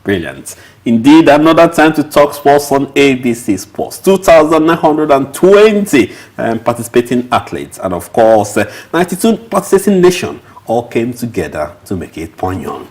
Brilliant. Indeed, another time to talk sports on ABC Sports. 2,920 participating athletes and, of course, 92 participating nations all came together to make it Pyongyang.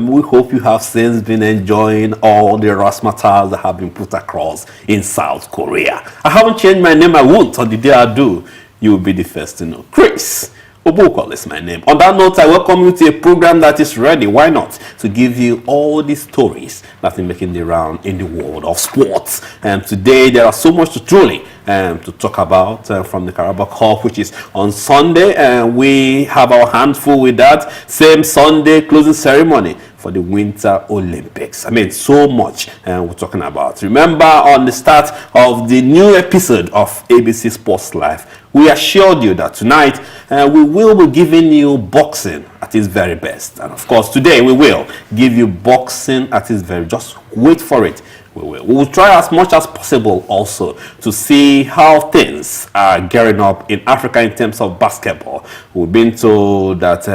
We hope you have since been enjoying all the razzmatazz that have been put across in South Korea. I haven't changed my name, I won't. On the day I do, you will be the first to know. Chris Obokol is my name. On that note, I welcome you to a program that is ready, why not, to give you all the stories that are making the round in the world of sports. And today, there are so much to truly to talk about from the Carabao Cup, which is on Sunday. And we have our hands full with that. Same Sunday closing ceremony for the Winter Olympics. I mean, so much we're talking about. Remember, on the start of the new episode of ABC Sports Live, we assured you that tonight we will be giving you boxing at its very best. And of course, today we will give you boxing at its very, just wait for it. We will try as much as possible also to see how things are gearing up in Africa in terms of basketball. We've been told that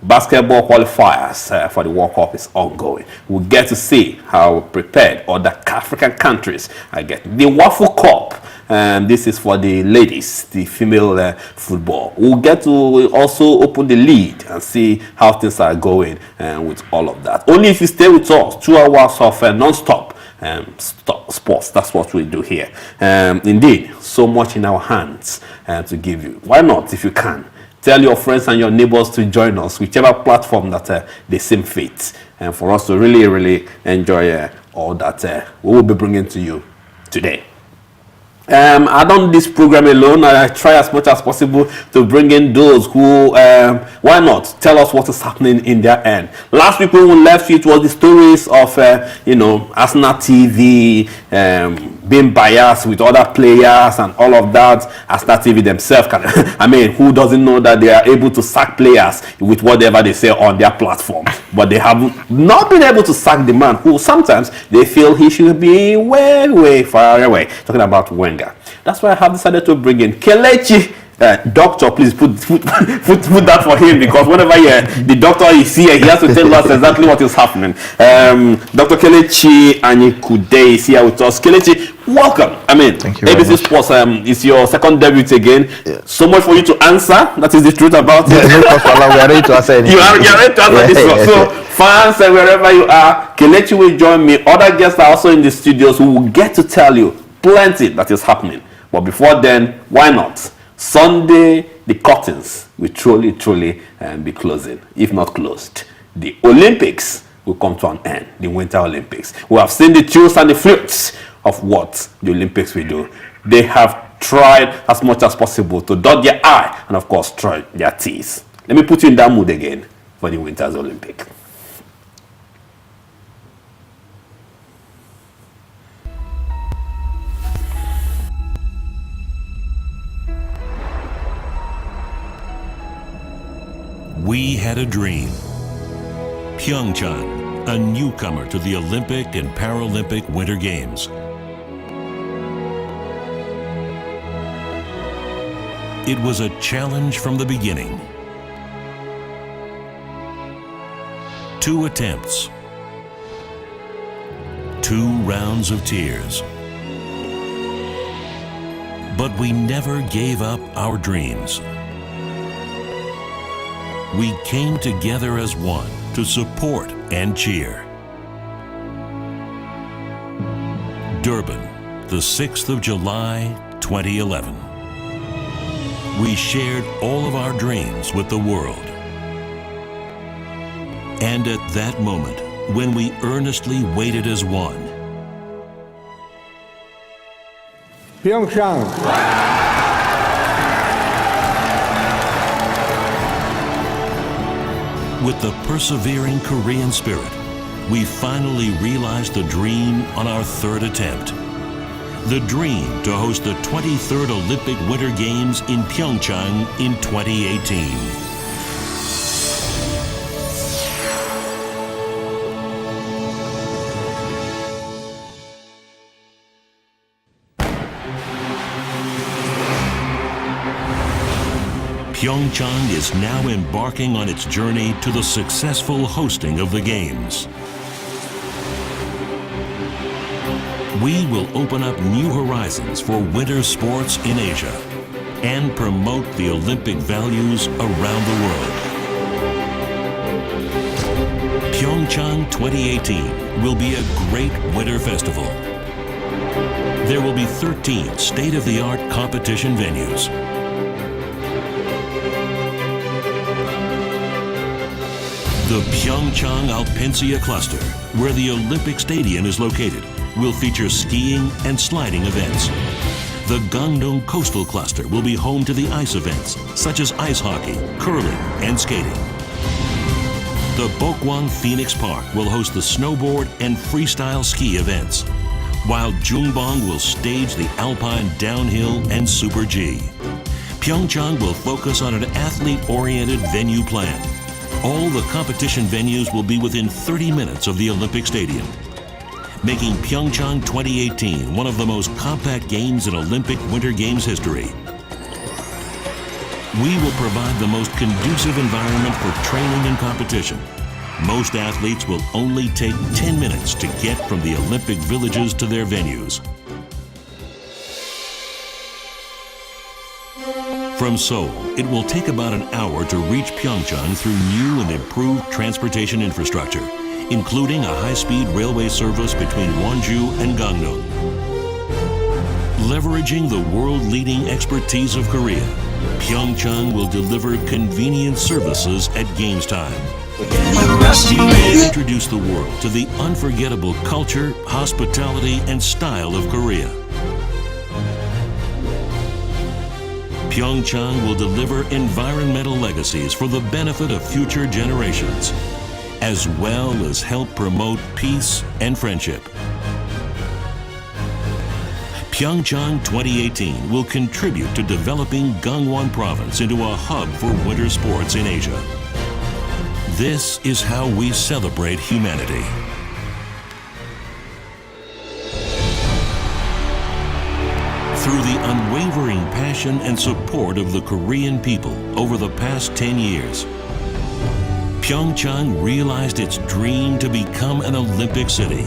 basketball qualifiers for the World Cup is ongoing. We'll get to see how prepared other African countries are getting. The Waffle Cup, this is for the ladies, the female football. We'll get to also open the lead and see how things are going with all of that. Only if you stay with us, 2 hours of non-stop sports. That's what we do here. Indeed, so much in our hands to give you. Why not, if you can, tell your friends and your neighbors to join us, whichever platform that they seem fit, and for us to really, really enjoy all that we will be bringing to you today. I don't do this program alone. I try as much as possible to bring in those who, why not, tell us what is happening in their end. Last week when we left, it was the stories of, Arsenal TV being biased with other players and all of that. Arsenal TV themselves, I mean, who doesn't know that they are able to sack players with whatever they say on their platform? But they have not been able to sack the man who sometimes they feel he should be way, way far away. Talking about Wenger. That's why I have decided to bring in Kelechi. Doctor, please put that for him, because whenever the doctor is here, he has to tell us exactly what is happening. Dr. Kelechi Anyikude is here with us. Kelechi, welcome. I mean, thank you ABC Sports is your second debut again. Yeah. So much for you to answer. That is the truth about it. No problem. We are ready to answer anything. You are ready to answer this one. So, fans, wherever you are, Kelechi will join me. Other guests are also in the studios who will get to tell you plenty that is happening. But before then, why not? Sunday, the curtains will truly be closing, if not closed. The Olympics will come to an end, the Winter Olympics. We have seen the truths and the flukes of what the Olympics will do. They have tried as much as possible to dot their I and, of course, try their T's. Let me put you in that mood again for the Winter's Olympic. We had a dream. Pyeongchang, a newcomer to the Olympic and Paralympic Winter Games. It was a challenge from the beginning. 2 attempts, 2 rounds of tears. But we never gave up our dreams. We came together as one to support and cheer. Durban, the 6th of July, 2011. We shared all of our dreams with the world. And at that moment, when we earnestly waited as one, Pyeongchang. with the persevering Korean spirit, we finally realized the dream on our 3rd attempt. The dream to host the 23rd Olympic Winter Games in Pyeongchang in 2018. Pyeongchang is now embarking on its journey to the successful hosting of the Games. we will open up new horizons for winter sports in Asia and promote the Olympic values around the world. Pyeongchang 2018 will be a great winter festival. There will be 13 state-of-the-art competition venues. The Pyeongchang Alpensia Cluster, where the Olympic Stadium is located, will feature skiing and sliding events. The Gangneung Coastal Cluster will be home to the ice events, such as ice hockey, curling, and skating. The Bokwang Phoenix Park will host the snowboard and freestyle ski events, while Jungbong will stage the alpine downhill and Super G. Pyeongchang will focus on an athlete-oriented venue plan. All the competition venues will be within 30 minutes of the Olympic Stadium, making Pyeongchang 2018 one of the most compact games in Olympic Winter Games history. We will provide the most conducive environment for training and competition. Most athletes will only take 10 minutes to get from the Olympic villages to their venues. From Seoul, it will take about an hour to reach Pyeongchang through new and improved transportation infrastructure, including a high-speed railway service between Wonju and Gangneung. Leveraging the world-leading expertise of Korea, Pyeongchang will deliver convenient services at Games time. We will introduce the world to the unforgettable culture, hospitality, and style of Korea. Pyeongchang will deliver environmental legacies for the benefit of future generations, as well as help promote peace and friendship. Pyeongchang 2018 will contribute to developing Gangwon Province into a hub for winter sports in Asia. This is how we celebrate humanity. Through the unwavering passion and support of the Korean people over the past 10 years, Pyeongchang realized its dream to become an Olympic city.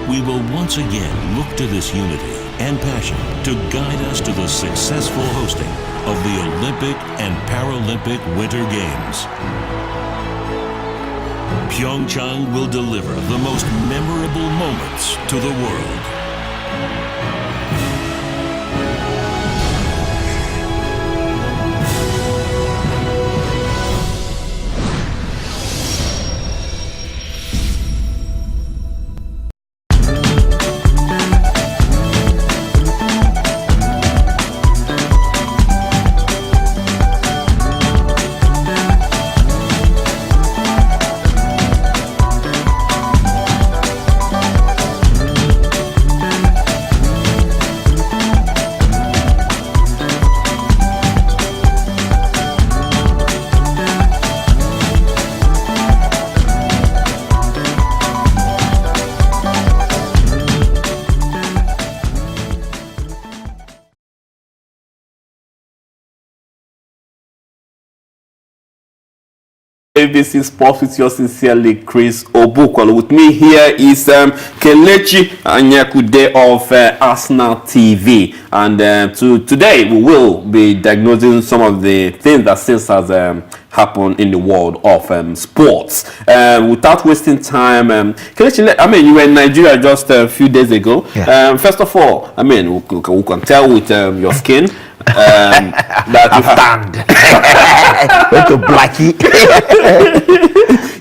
We will once again look to this unity and passion to guide us to the successful hosting of the Olympic and Paralympic Winter Games. Pyeongchang will deliver the most memorable moments to the world. ABC Sports with yours sincerely, Chris Obukwalo. With me here is Kelechi Anyakude of Arsenal TV. And today we will be diagnosing some of the things that since has happened in the world of sports. Without wasting time, Kelechi, I mean, you were in Nigeria just a few days ago. Yeah. First of all, I mean, we can tell with your skin that you tanned. Went to Blackie.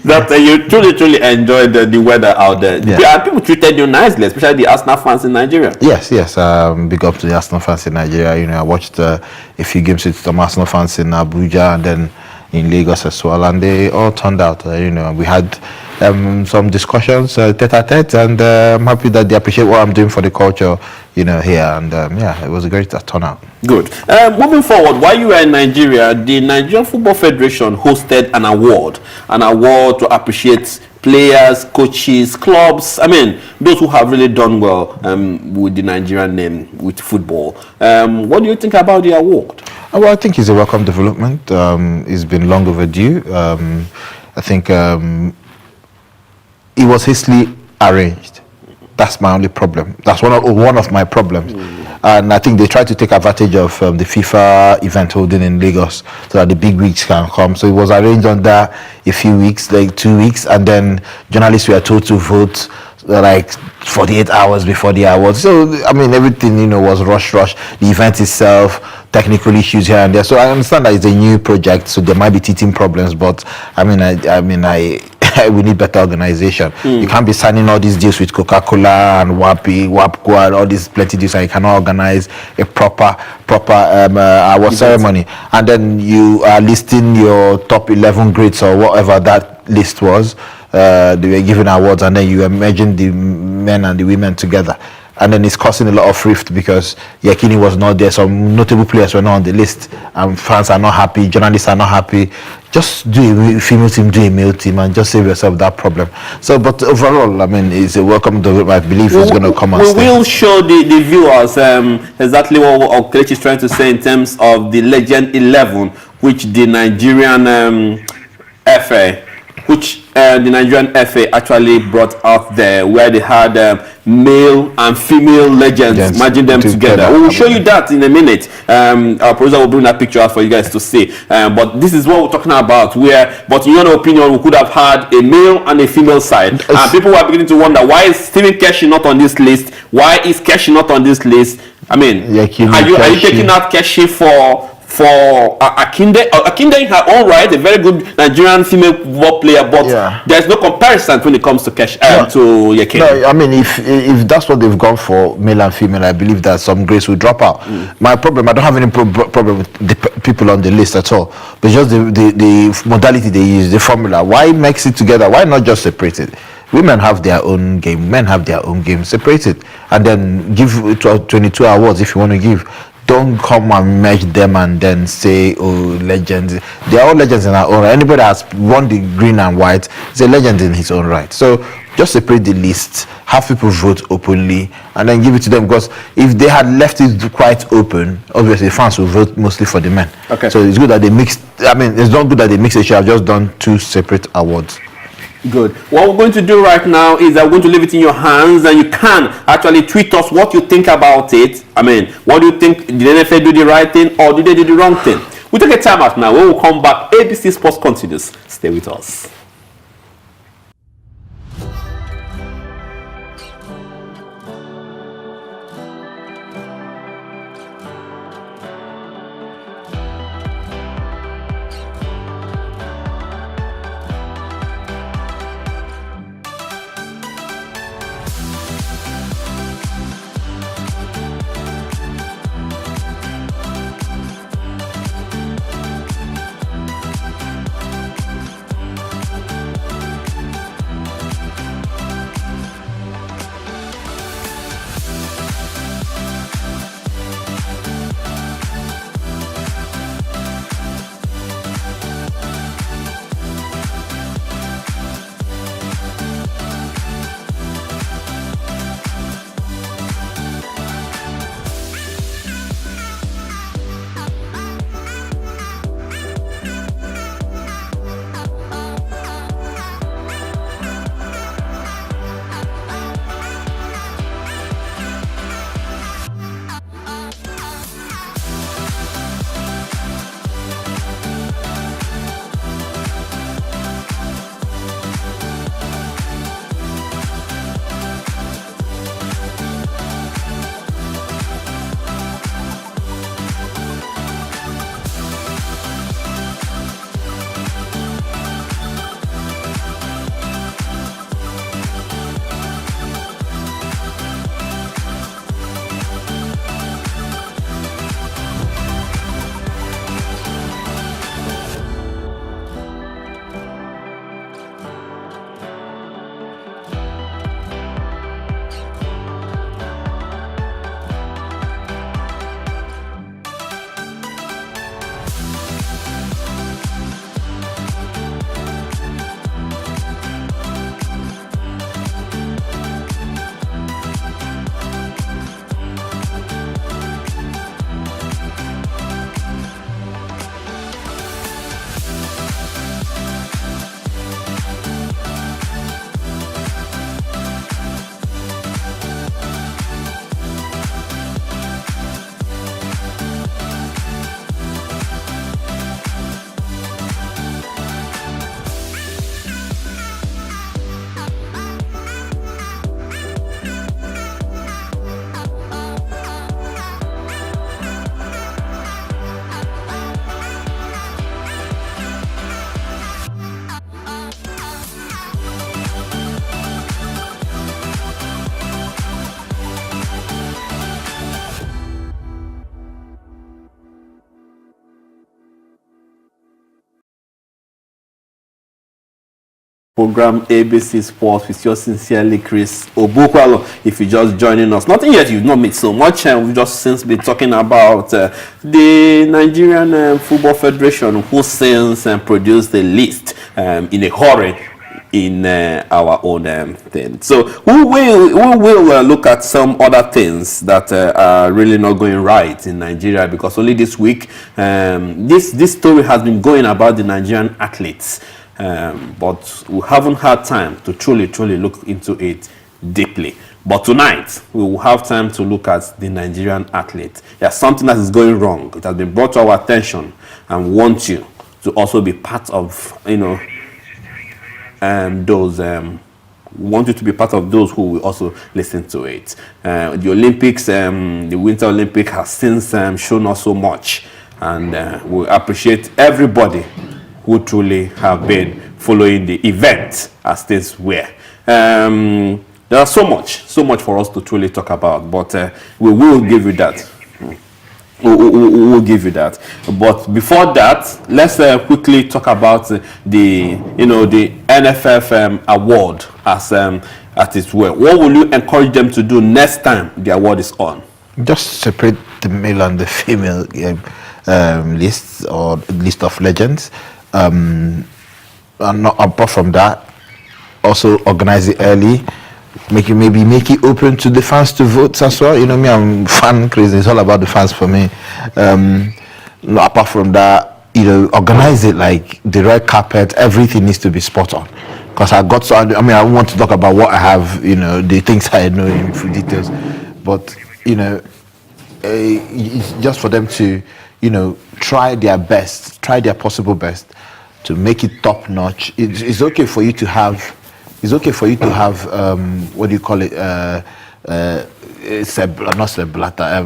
That you truly enjoyed the weather out there. Yeah. People treated you nicely, especially the Arsenal fans in Nigeria. Yes. Big up to the Arsenal fans in Nigeria. You know, I watched a few games with some Arsenal fans in Abuja and then in Lagos as well, and they all turned out. You know, we had some discussions tete-a-tete, and I'm happy that they appreciate what I'm doing for the culture, you know, here. And yeah, it was a great turnout. Good. Moving forward, while you were in Nigeria, the Nigerian Football Federation hosted an award to appreciate players, coaches, clubs, I mean, those who have really done well with the Nigerian name, with football. What do you think about the award? Well, I think it's a welcome development. It's been long overdue. I think it was hastily arranged. That's my only problem. That's one of my problems. And I think they try to take advantage of the FIFA event holding in Lagos so that the big weeks can come. So it was arranged under a few weeks, like 2 weeks, and then journalists were told to vote like 48 hours before the awards. So I mean, everything was rush. The event itself, technical issues here and there. So I understand that it's a new project, so there might be teething problems. But I mean, we need better organization. You can't be signing all these deals with Coca-Cola and WAPCO and all these plenty deals, and you cannot organize a proper award ceremony. And then you are listing your top 11 grades or whatever that list was. They were giving awards, and then you are merging the men and the women together. And then it's causing a lot of rift because Yakini was not there. Some notable players were not on the list, and fans are not happy, journalists are not happy. Just do a female team, do a male team, and just save yourself that problem. So, but overall, I mean, it's a welcome development. I believe it's going to come and stay. We will show the viewers exactly what Okelechi is trying to say in terms of the Legend 11, which the Nigerian FA, actually brought out there, where they had male and female legends, merging them together. We will show you that in a minute. Our producer will bring that picture out for you guys to see. But this is what we're talking about, but in your opinion, we could have had a male and a female side. And people were beginning to wonder, why is Stephen Keshi not on this list? Why is Keshi not on this list? I mean, are you taking out Keshi for Akinde? Akinde in her own right, a very good Nigerian female football player, but there's no comparison when it comes to to Yekini. No, I mean, if that's what they've gone for, male and female, I believe that some grades will drop out. My problem, I don't have any problem with the people on the list at all, but just the modality they use, the formula. Why mix it together? Why not just separate it? Women have their own game, men have their own game. Separate it and then give 22 awards if you want to give. Don't come and merge them and then say, oh, legends. They are all legends in our own right. Anybody that has won the green and white is a legend in his own right. So just separate the list, have people vote openly, and then give it to them. Because if they had left it quite open, obviously fans will vote mostly for the men. Okay. So it's good that they mixed. I mean, it's not good that they mixed. They should have just done 2 separate awards. Good. What we're going to do right now is I'm going to leave it in your hands, and you can actually tweet us what you think about it. I mean, what do you think? Did the NFL do the right thing, or did they do the wrong thing? We'll take a time out now. When we come back, ABC Sports continues. Stay with us. program ABC Sports with yours sincerely, Chris Obukwalo. If you're just joining us, nothing yet, you've not made so much, and we've just since been talking about the Nigerian Football Federation, who since produced a list in a hurry in our own thing. So we will look at some other things that are really not going right in Nigeria, because only this week this story has been going about the Nigerian athletes, but we haven't had time to truly look into it deeply. But tonight we will have time to look at the Nigerian athletes. There's something that is going wrong. It has been brought to our attention, and we want you to also be part of, those want you to be part of those who will also listen to it. The Olympics, the Winter Olympic has since shown us so much, and we appreciate everybody who truly have been following the event as things were. There are so much for us to truly talk about, but we will give you that. We'll give you that. But before that, let's quickly talk about the NFF award as it were. What will you encourage them to do next time the award is on? Just separate the male and the female lists or list of legends. And apart from that, also organize it early. Make it open to the fans to vote as well. Me, I'm fan crazy. It's all about the fans for me. Apart from that, organize it like the red carpet. Everything needs to be spot on. Because I want to talk about what I have. The things I know in full details. But it's just for them to, try their best, try their possible best to make it top notch. It's okay for you to have. It's okay for you to have what do you call it?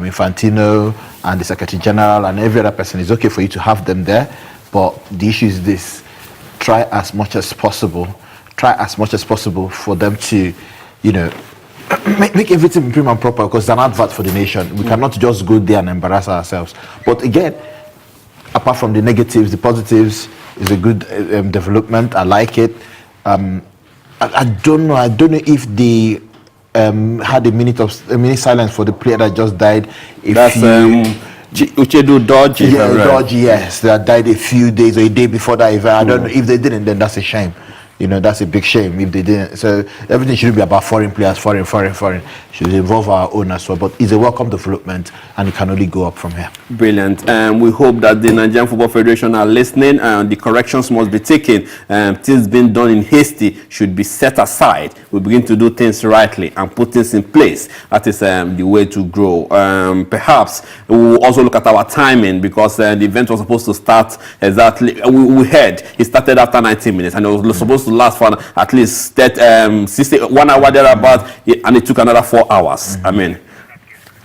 Infantino and the Secretary General and every other person. It's okay for you to have them there, but the issue is this: try as much as possible for them to, make everything prim and proper, because it's an advert for the nation. We cannot just go there and embarrass ourselves. But again, apart from the negatives, the positives is a good development. I like it. I don't know if they had a minute silence for the player that just died. That's Uchedu Dodgy. Yeah, Dodgy, yes. That died a few days or a day before that event. I don't know if they didn't, then that's a shame. That's a big shame if they didn't. So everything shouldn't be about foreign players, foreign. Should involve our own as well. But it's a welcome development, and it can only go up from here. Brilliant. We hope that the Nigerian Football Federation are listening, and the corrections must be taken. Things being done in hasty should be set aside. We begin to do things rightly and put things in place. That is the way to grow. Perhaps we will also look at our timing, because the event was supposed to start exactly. We heard it started after 90 minutes, and it was supposed to last for at least 1 hour thereabout, and it took another 4 hours. I mean,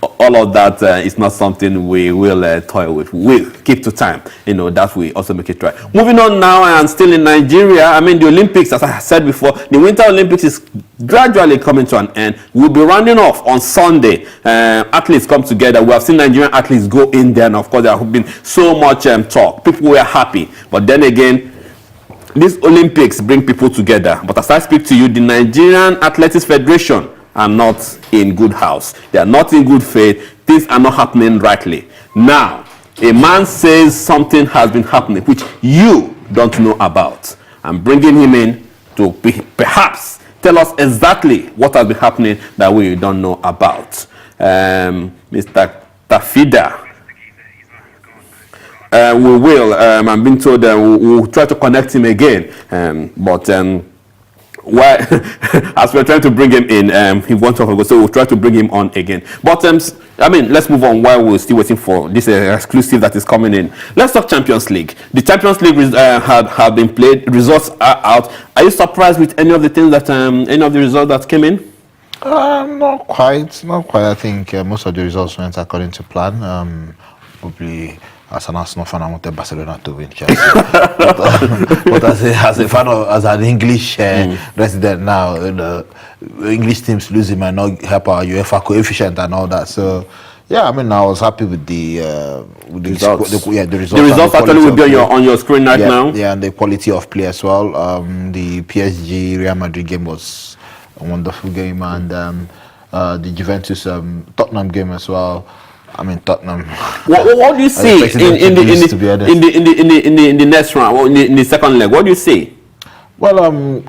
all of that is not something we will toy with. We'll keep to time. That we also make it right. Moving on now, and still in Nigeria, the Olympics, as I said before, the Winter Olympics is gradually coming to an end. We'll be rounding off on Sunday. Athletes come together. We have seen Nigerian athletes go in there, and of course there have been so much talk. People were happy, but then again, these Olympics bring people together. But as I speak to you, the Nigerian Athletics Federation are not in good house. They are not in good faith. Things are not happening rightly. Now, a man says something has been happening which you don't know about. I'm bringing him in to perhaps tell us exactly what has been happening that we don't know about. Mr. Tafida. We will. I'm being told we'll try to connect him again. As we're trying to bring him in, he wants to go, so we'll try to bring him on again. But let's move on while we're still waiting for this exclusive that is coming in. Let's talk Champions League. The Champions League have been played. Results are out. Are you surprised with any of the things that any of the results that came in? Not quite. I think most of the results went according to plan. Probably. As an Arsenal fan, I wanted Barcelona to win Chelsea. but as a fan as an English resident now, English teams losing might not help our UEFA coefficient and all that. So, Yeah, I mean, I was happy with the Results. the results. The and results actually quality will of be play. on your screen right now. Yeah, and the quality of play as well. The PSG Real Madrid game was a wonderful game, and the Juventus Tottenham game as well. I mean, Tottenham. What do you I see expected them to lose, to be honest. in the next round, or in the second leg? What do you see? Well,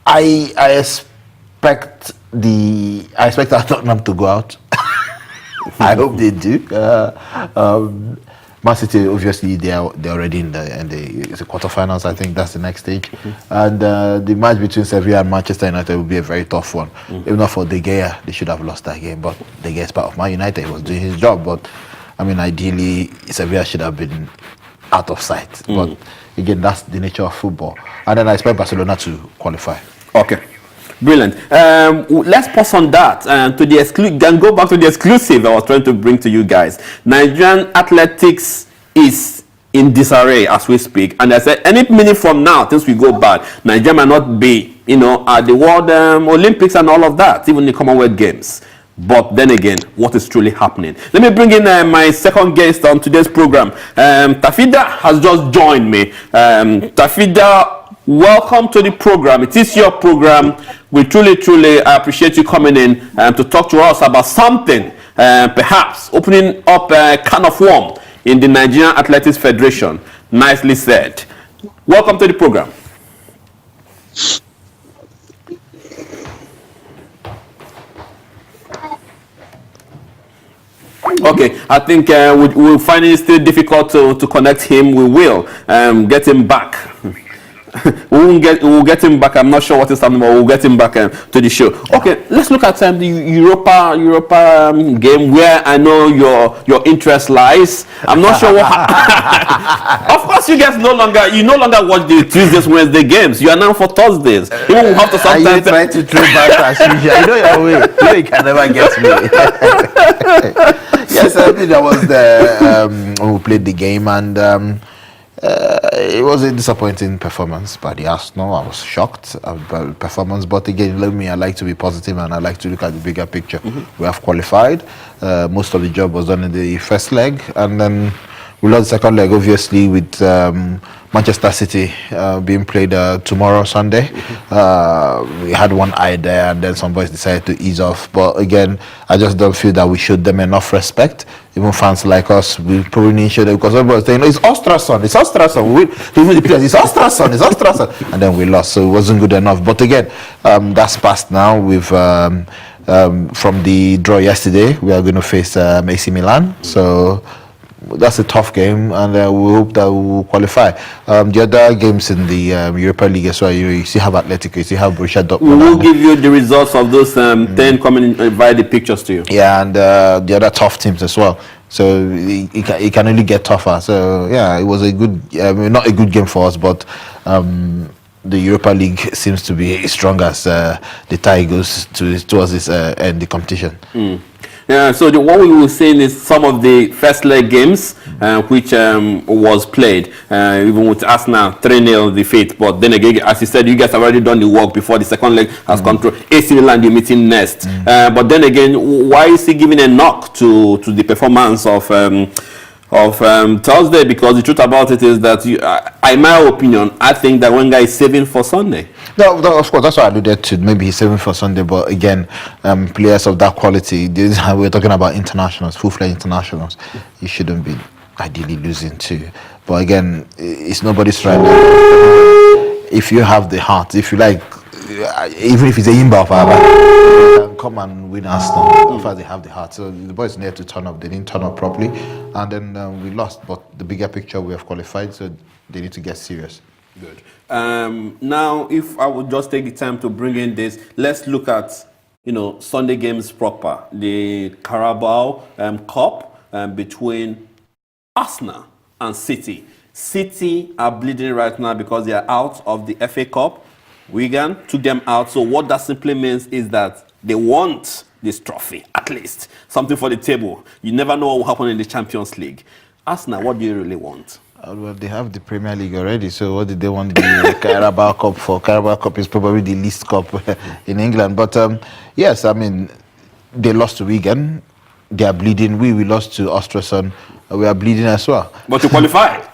I expect our Tottenham to go out. I hope they do. Man City, obviously, they're already in the quarterfinals. I think that's the next stage, and the match between Sevilla and Manchester United will be a very tough one. If not for De Gea, they should have lost that game. But De Gea is part of Man United; he was doing his job. But I mean, ideally, Sevilla should have been out of sight. But again, that's the nature of football. And then I expect Barcelona to qualify. Okay. Brilliant. Let's pause on that and go back to the exclusive I was trying to bring to you guys. Nigerian athletics is in disarray as we speak, and I said any minute from now things will go bad. Nigeria might not be, at the World Olympics and all of that, even the Commonwealth Games. But then again, what is truly happening? Let me bring in my second guest on today's program. Tafida has just joined me. Tafida, welcome to the program. It is your program. We truly appreciate you coming in to talk to us about something, perhaps opening up a can of worm in the Nigerian Athletics Federation. Nicely said. Welcome to the program. Okay, I think we'll find it still difficult to connect him. We will get him back. We'll get him back. I'm not sure what is happening, but we'll get him back to the show. Okay, let's look at the Europa game where I know your interest lies. I'm not sure what. Of course, you guys no longer watch the Tuesdays, Wednesday games. You are now for Thursdays. Even we have to sometimes. Are you trying to throw back as usual? You know your way. You know you can never get me. Yes, I think that was when we played the game, and it was a disappointing performance by the Arsenal. I was shocked about the performance, but again, I like to be positive and I like to look at the bigger picture. We have qualified. Most of the job was done in the first leg, and then we lost the second leg, obviously, with Manchester City being played tomorrow, Sunday. We had one eye there, and then some boys decided to ease off. But again, I just don't feel that we showed them enough respect. Even fans like us, we probably didn't show them, because everybody was saying, it's Ostrason. Even the players, it's Ostrason. And then we lost, so it wasn't good enough. But again, that's past now. We've from the draw yesterday, we are going to face AC Milan. So that's a tough game, and we hope that we will qualify. The other games in the Europa League as well, you still have Atletico, you still have Borussia Dortmund. We will give you the results of those 10 coming via the pictures to you. Yeah, and the other tough teams as well. So it can only get tougher. So yeah, it was a good, not a good game for us, but the Europa League seems to be as strong as the tie goes towards this end the competition. Yeah, so what we were saying is some of the first leg games which was played, even with Arsenal 3-0 defeat. But then again, as you said, you guys have already done the work before the second leg has gone through. AC Milan, the meeting next. But then again, why is he giving a knock to the performance of Thursday? Because the truth about it is that, in my opinion, I think that Wenger is saving for Sunday. No, of course, that's what I alluded to. Maybe he's saving for Sunday, but again, players of that quality, we're talking about internationals, full-fledged internationals. You shouldn't be ideally losing to. But again, it's nobody's right now. If you have the heart, if you like, even if it's a Yimba you can come and win Arsenal. In fact, they have the heart. So the boys need to turn up. They didn't turn up properly, and then we lost. But the bigger picture, we have qualified, so they need to get serious. Good. Now, if I would just take the time to bring in this, let's look at Sunday games proper. The Carabao Cup between Arsenal and City. City are bleeding right now because they are out of the FA Cup. Wigan took them out. So what that simply means is that they want this trophy, at least. Something for the table. You never know what will happen in the Champions League. Arsenal, what do you really want? Well, they have the Premier League already, so what did they want the Carabao Cup for? Carabao Cup is probably the least cup in England. But yes, I mean, they lost to Wigan. they are bleeding. We lost to Ostrason. We are bleeding as well. But you qualified.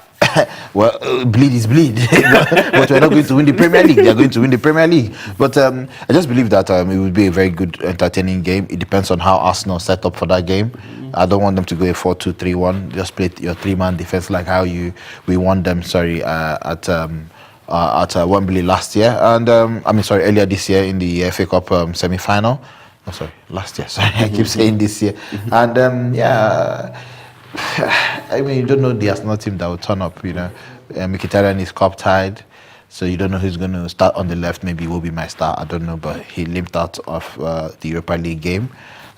Well, bleed is bleed, but we're not going to win the Premier League. They're going to win the Premier League. But I just believe that it will be a very good, entertaining game. It depends on how Arsenal set up for that game. I don't want them to go a 4-2-3-1. Just play your three-man defense like how we won them. At Wembley last year, and earlier this year in the FA Cup semi-final. Oh, sorry, last year. Sorry, I keep saying this year. And I mean, you don't know the Arsenal team that will turn up. Mkhitaryan is cup tied, so you don't know who's going to start on the left. Maybe will be my start. I don't know, but he limped out of the Europa League game.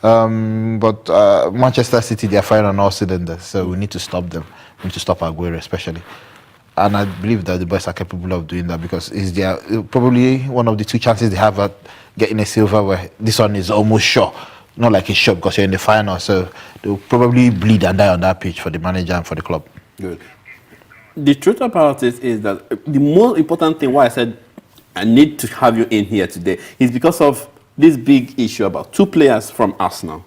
But Manchester City, they are firing on all cylinders, so we need to stop them. We need to stop Aguero, especially. And I believe that the boys are capable of doing that because it's probably one of the two chances they have at getting a silver, where this one is almost sure. Not like it's sure because you're in the final, so they'll probably bleed and die on that pitch for the manager and for the club. Good. The truth about it is that the most important thing why I said I need to have you in here today is because of this big issue about two players from Arsenal.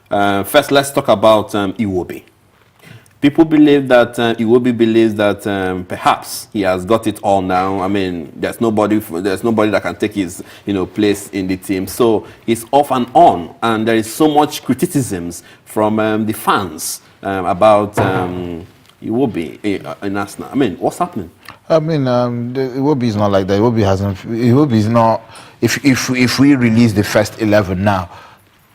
First, let's talk about Iwobi. People believe that Iwobi believes that perhaps he has got it all now. I mean, there's nobody that can take his place in the team. So he's off and on, and there is so much criticisms from the fans about Iwobi in Arsenal. I mean, what's happening? I mean, Iwobi is not like that. Iwobi is not. If we release the first 11 now,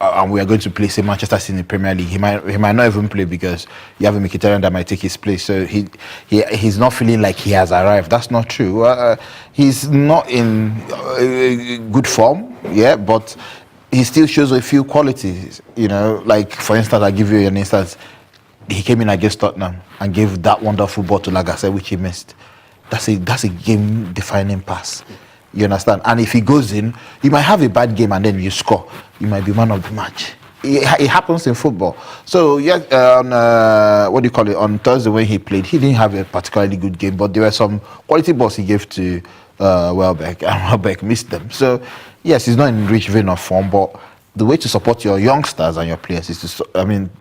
and we are going to play, say, Manchester City in the Premier League, he might not even play because you have a Mkhitaryan that might take his place. So he's not feeling like he has arrived. That's not true. He's not in good form, but he still shows a few qualities. Like for instance, I'll give you an instance. He came in against Tottenham and gave that wonderful ball to Lagase, which he missed. That's a game-defining pass. You understand? And if he goes in, you might have a bad game and then you score. You might be man of the match. It happens in football. So, on Thursday when he played, he didn't have a particularly good game, but there were some quality balls he gave to Welbeck, and Welbeck missed them. So, yes, he's not in rich vein of form, but the way to support your youngsters and your players is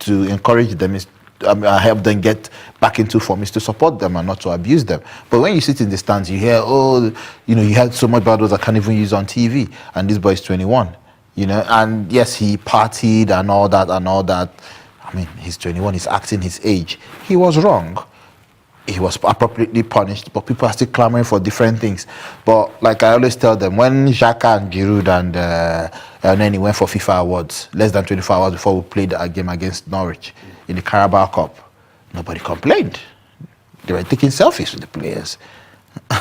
to encourage them, is help them get back into form, is to support them and not to abuse them. But when you sit in the stands, you hear, you had so much bad words I can't even use on TV, and this boy is 21, and yes, he partied and all that. I mean, he's 21, he's acting his age. He was wrong. He was appropriately punished, but people are still clamoring for different things. But like I always tell them, when Xhaka and Giroud and then he went for FIFA awards, less than 24 hours before we played a game against Norwich in the Carabao Cup, nobody complained. They were taking selfies with the players.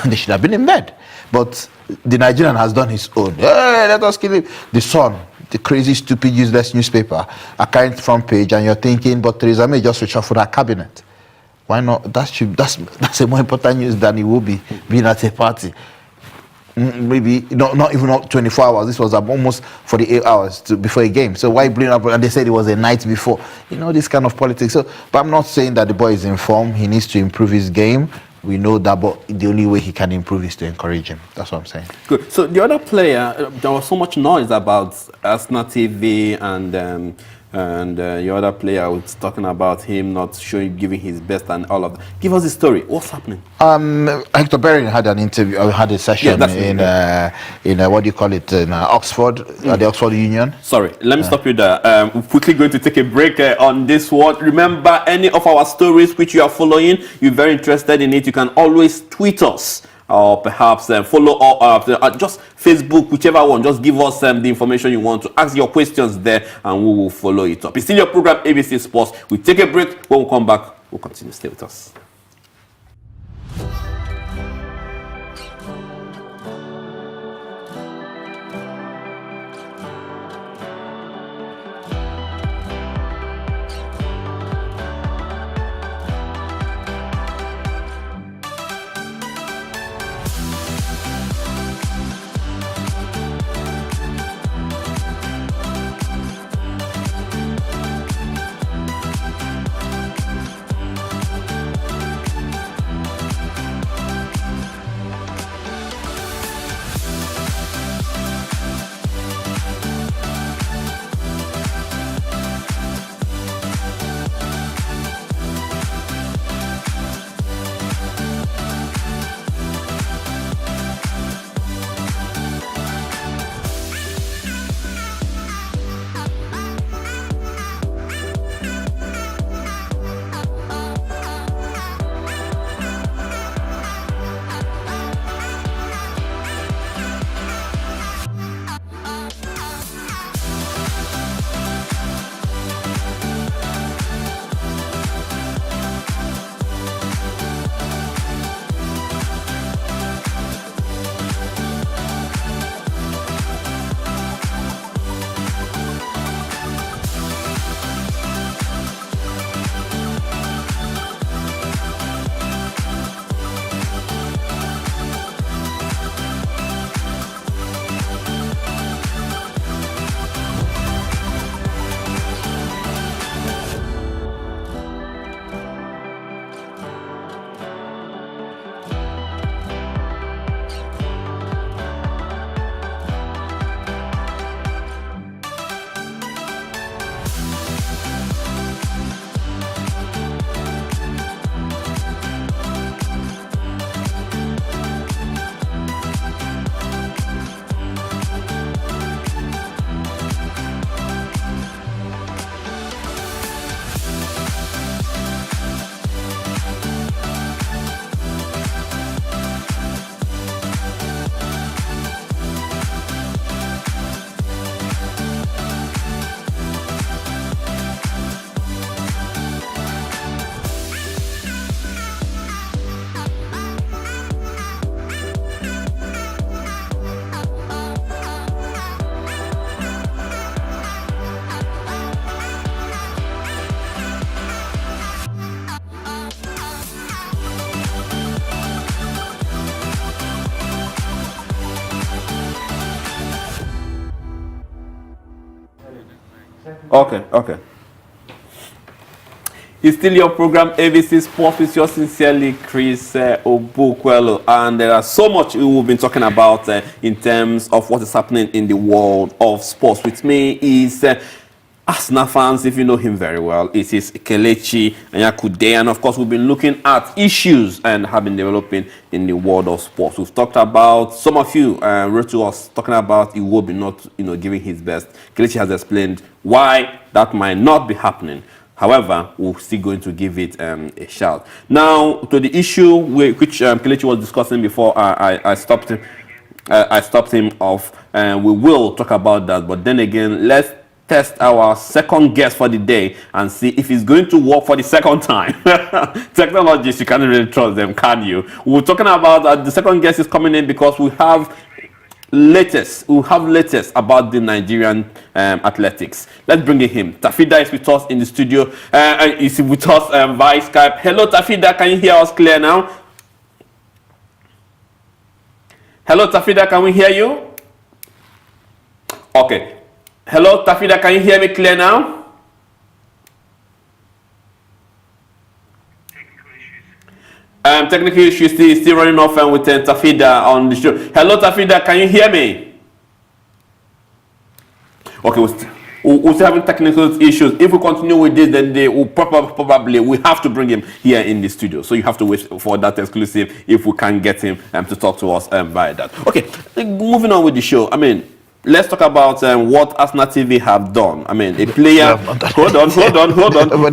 They should have been in bed. But the Nigerian has done his own. Hey, let us kill him. The Sun, the crazy, stupid, useless newspaper, are carrying front page, and you're thinking, but Theresa May just reshuffled her cabinet. Why not? That's a more important news than it will be being at a party. Maybe not even up 24 hours. This was almost 48 hours before a game. So why bring up? And they said it was a night before. This kind of politics. So, but I'm not saying that the boy is in form. He needs to improve his game. We know that, but the only way he can improve is to encourage him. That's what I'm saying. Good. So the other player, there was so much noise about Arsenal TV and the other player was talking about him not giving his best and all of that. Give us the story. What's happening? Hector Bellerin had an interview, had a session in what do you call it, in Oxford, at the Oxford Union. Sorry, let me stop you there. We're quickly going to take a break on this one. Remember, any of our stories which you are following, you're very interested in it, you can always tweet us. Or perhaps follow or just Facebook, whichever one. Just give us the information you want to. Ask your questions there and we will follow it up. It's in your program, ABC Sports. We take a break. When we come back, we'll continue. Stay with us. Okay. It's still your program, ABC Sports, with yours sincerely, Chris Obukwelo. And there are so much we've been talking about in terms of what is happening in the world of sports. With me is Arsenal fans, if you know him very well. It is Kelechi Anyakude. And of course, we've been looking at issues and have been developing in the world of sports. We've talked about, some of you wrote to us talking about Iwobi not giving his best. Kelechi has explained why that might not be happening. However, we're still going to give it a shout. Now, to the issue which Kelechi was discussing before I stopped him. I stopped him off, and we will talk about that. But then again, let's test our second guest for the day and see if it's going to work for the second time. Technologists, you can't really trust them, can you? We're talking about the second guest is coming in because we have latest about the Nigerian athletics. Let's bring in him. Tafida is with us in the studio. Is with us via Skype. Hello, Tafida. Can you hear us clear now? Hello, Tafida. Can we hear you? Okay. Hello, Tafida. Can you hear me clear now? Technical issues still running off with Tafida on the show. Hello, Tafida, can you hear me? Okay, we're still having technical issues. If we continue with this, then they will probably we have to bring him here in the studio. So you have to wait for that exclusive if we can get him to talk to us via that. Okay, moving on with the show. I mean, let's talk about what Arsenal TV have done. I mean, a player. Hold on.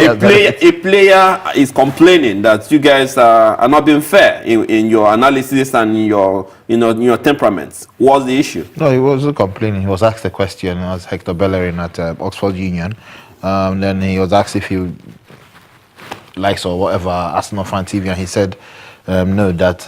A player is complaining that you guys are not being fair in your analysis and in your temperaments. What's the issue? No, he wasn't complaining. He was asked a question. It was Hector Bellerin at Oxford Union. Then he was asked if he likes or whatever Arsenal fan TV, and he said, no, that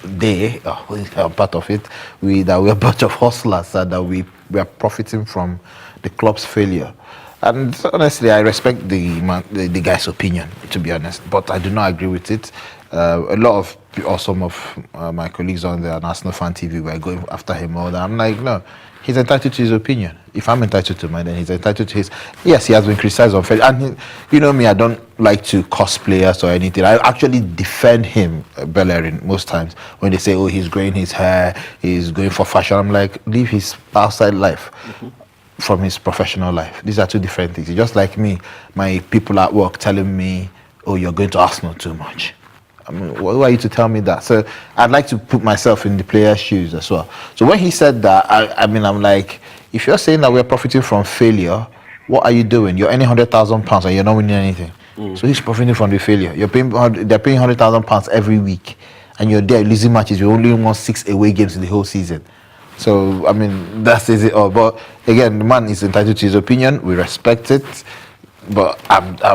they are part of it. That we're a bunch of hustlers, that we are profiting from the club's failure. And honestly, I respect the guy's opinion, to be honest, but I do not agree with it. A lot of or some of my colleagues on the Arsenal fan TV were going after him all that. I'm like, no. He's entitled to his opinion. If I'm entitled to mine, then he's entitled to his. Yes, he has been criticized unfairly. And you know me, I don't like to curse players or anything. I actually defend him, Bellerin, most times. When they say, oh, he's growing his hair, he's going for fashion. I'm like, leave his outside life from his professional life. These are two different things. Just like me, my people at work telling me, oh, you're going to Arsenal too much. I mean, who are you to tell me that? So I'd like to put myself in the player's shoes as well. So when he said that, I'm like, if you're saying that we're profiting from failure, what are you doing? You're earning £100,000 and you're not winning anything. So he's profiting from the failure. They're paying £100,000 every week, and you're there losing matches. You only won 6 away games in the whole season. So I mean, that says it all. But again, the man is entitled to his opinion. We respect it, but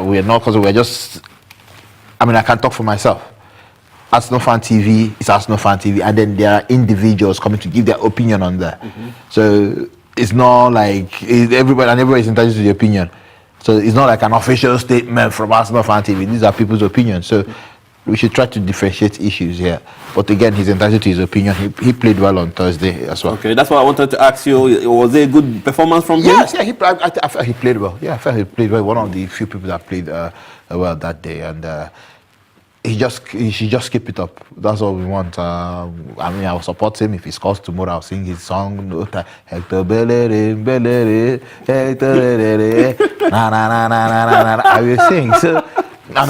we're not, because we're just. I mean, I can't talk for myself. Arsenal fan TV is Arsenal fan TV, and then there are individuals coming to give their opinion on that. So it's not like everybody is entitled to the opinion. So it's not like an official statement from Arsenal fan TV. These are people's opinions. So we should try to differentiate issues here. But again, he's entitled to his opinion. He played well on Thursday as well. Okay, that's what I wanted to ask you. Was it a good performance from him? Yes, yeah, I felt he played well. Yeah, I felt he played well. One of the few people that played well that day, and he should just keep it up. That's all we want. I mean, I'll support him. If he scores tomorrow, I'll sing his song. Hector Bellerin, Bellerin, Hector Bellerin, na na na na na na na. I will sing. So I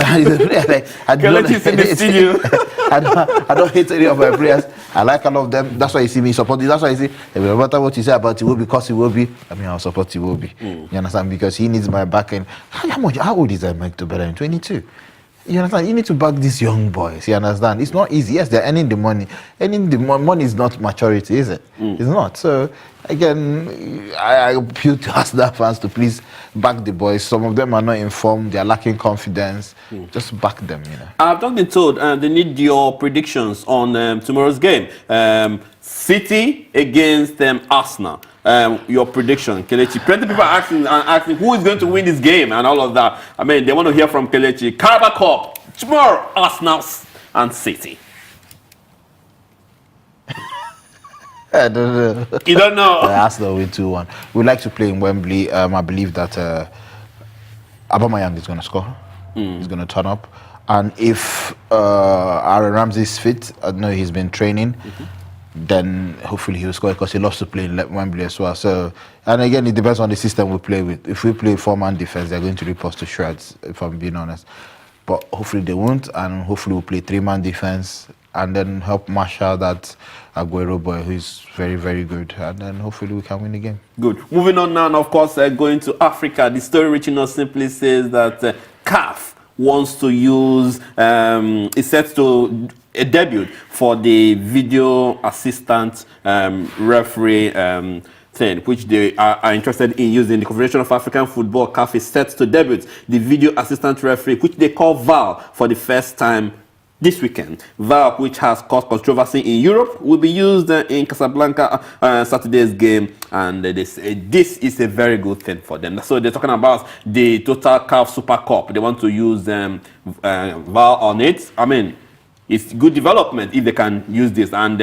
don't hate any of my prayers. I like all of them. That's why you see me supporting. That's why you see, no matter what you say about Iwobi, because Iwobi, I mean, I'll support Iwobi. You understand? Because he needs my backing. How old is that Hector Bellerin? 22. You understand? You need to back these young boys. You understand? It's not easy. Yes, they're earning the money. Earning the money is not maturity, is it? It's not. So, again, I appeal to Arsenal fans to please back the boys. Some of them are not informed. They're lacking confidence. Just back them, you know. I've not been told they need your predictions on tomorrow's game. City against Arsenal. Your prediction, Kelechi. Plenty of people are asking who is going to win this game and all of that. I mean, they want to hear from Kelechi. Carabao Cup tomorrow, Arsenal and City. I don't know. You don't know? Arsenal win 2-1. We'd like to play in Wembley. I believe that Aubameyang is going to score. He's going to turn up. And if Aaron Ramsey is fit, I know he's been training, then hopefully he'll score because he loves to play in Wembley as well. So, and again, it depends on the system we play with. If we play 4-man defense, they're going to rip us to shreds, if I'm being honest. But hopefully they won't, and hopefully we'll play 3-man defense and then help Marshall that Aguero boy who's very, very good. And then hopefully we can win the game. Good. Moving on now, and of course, going to Africa. The story reaching us simply says that CAF wants to use, is set to a debut for the video assistant referee thing, which they are interested in using. The Confederation of African Football, CAF, is set to debut the video assistant referee, which they call VAR, for the first time this weekend. VAR, which has caused controversy in Europe, will be used in Casablanca Saturday's game, and they say this is a very good thing for them. So they're talking about the Total CAF Super Cup. They want to use VAR on it. I mean, it's good development if they can use this, and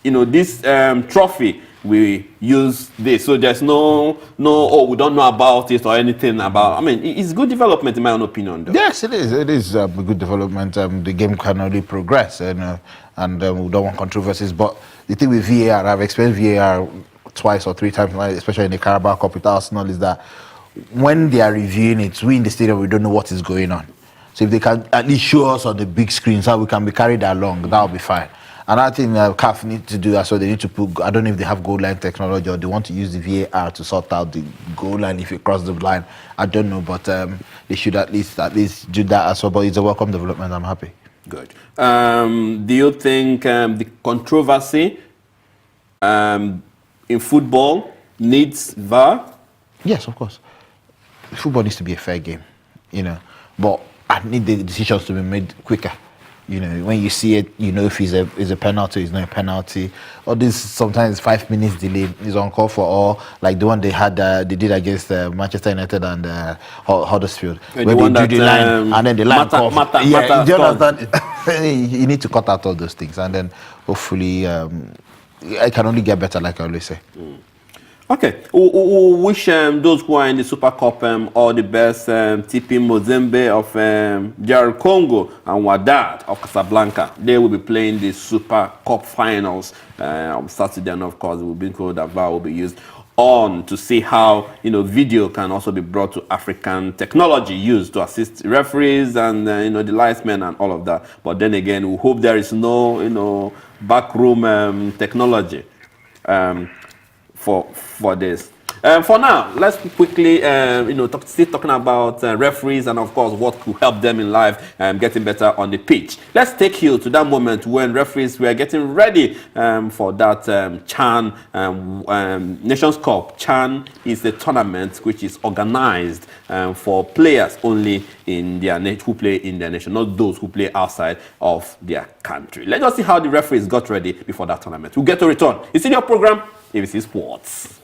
you know, this trophy, we use this, so there's no oh, we don't know about it or anything about. I mean, it's good development in my own opinion, though. Yes, it is. It is a good development. The game can only progress, and we don't want controversies. But the thing with VAR, I've experienced VAR twice or 3 times, especially in the Carabao Cup with Arsenal, is that when they are reviewing it, we in the stadium, we don't know what is going on. So if they can at least show us on the big screen so we can be carried along, that'll be fine. And I think CAF need to do that, so they need to put, I don't know if they have goal line technology or they want to use the VAR to sort out the goal line if you cross the line. I don't know, but they should at least do that as well. But it's a welcome development. I'm happy. Good. Do you think the controversy in football needs VAR? Yes, of course. Football needs to be a fair game, you know. But I need the decisions to be made quicker. You know, when you see it, you know if it's a penalty, it's not a penalty. Or this sometimes 5 minutes delay is uncalled for. Or like the one they did against Manchester United and Huddersfield, where they do the line and then the line off. Yeah, do you understand? You need to cut out all those things, and then hopefully I can only get better, like I always say. Okay, we wish those who are in the Super Cup all the best. TP Mozambique of DR Congo and Wadad of Casablanca. They will be playing the Super Cup finals on Saturday, and of course, it will be told that VAR will be used on to see how, you know, video can also be brought to African technology used to assist referees and you know, the linesmen and all of that. But then again, we hope there is no, you know, backroom technology for this. For now, let's quickly, still talking about referees and, of course, what could help them in life getting better on the pitch. Let's take you to that moment when referees were getting ready for that CHAN Nations Cup. CHAN is a tournament which is organized for players only in their who play in their nation, not those who play outside of their country. Let's just see how the referees got ready before that tournament. We'll get to return. It's in your program, ABC Sports.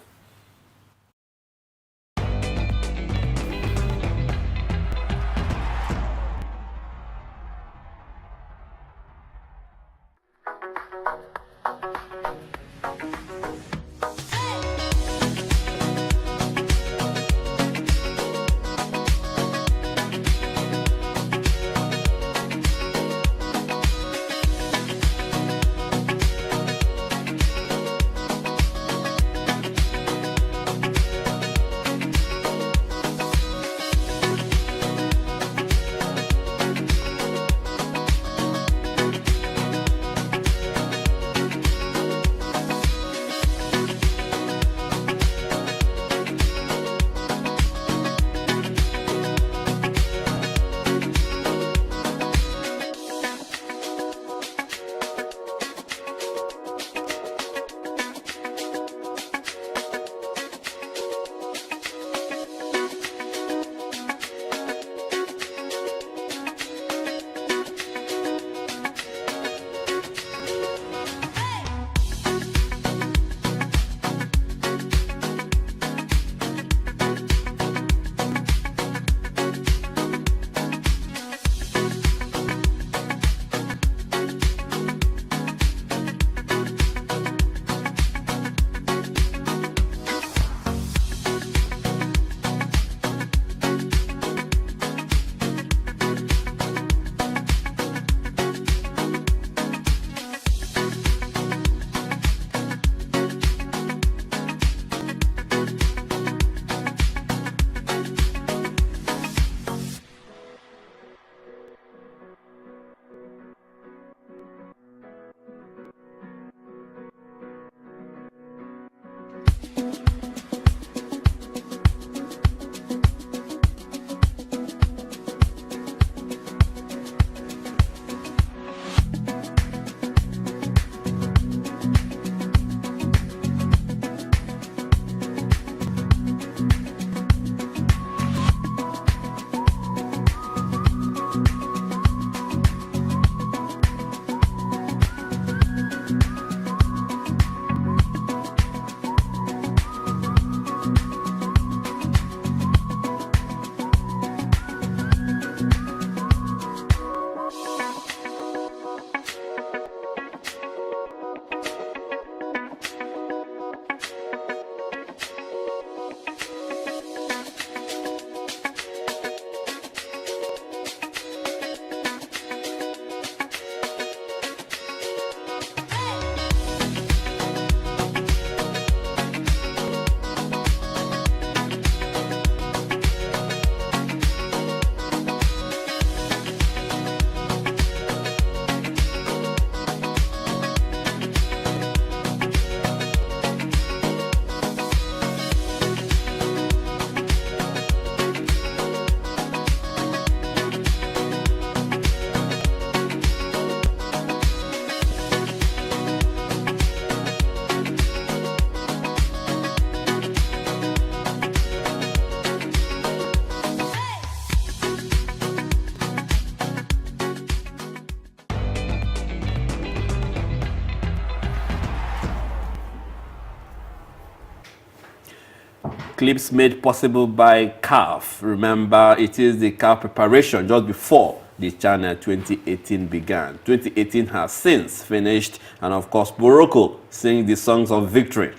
clips made possible by CAF. Remember, it is the CAF preparation just before the China 2018 began. 2018 has since finished, and of course, Morocco sing the songs of victory.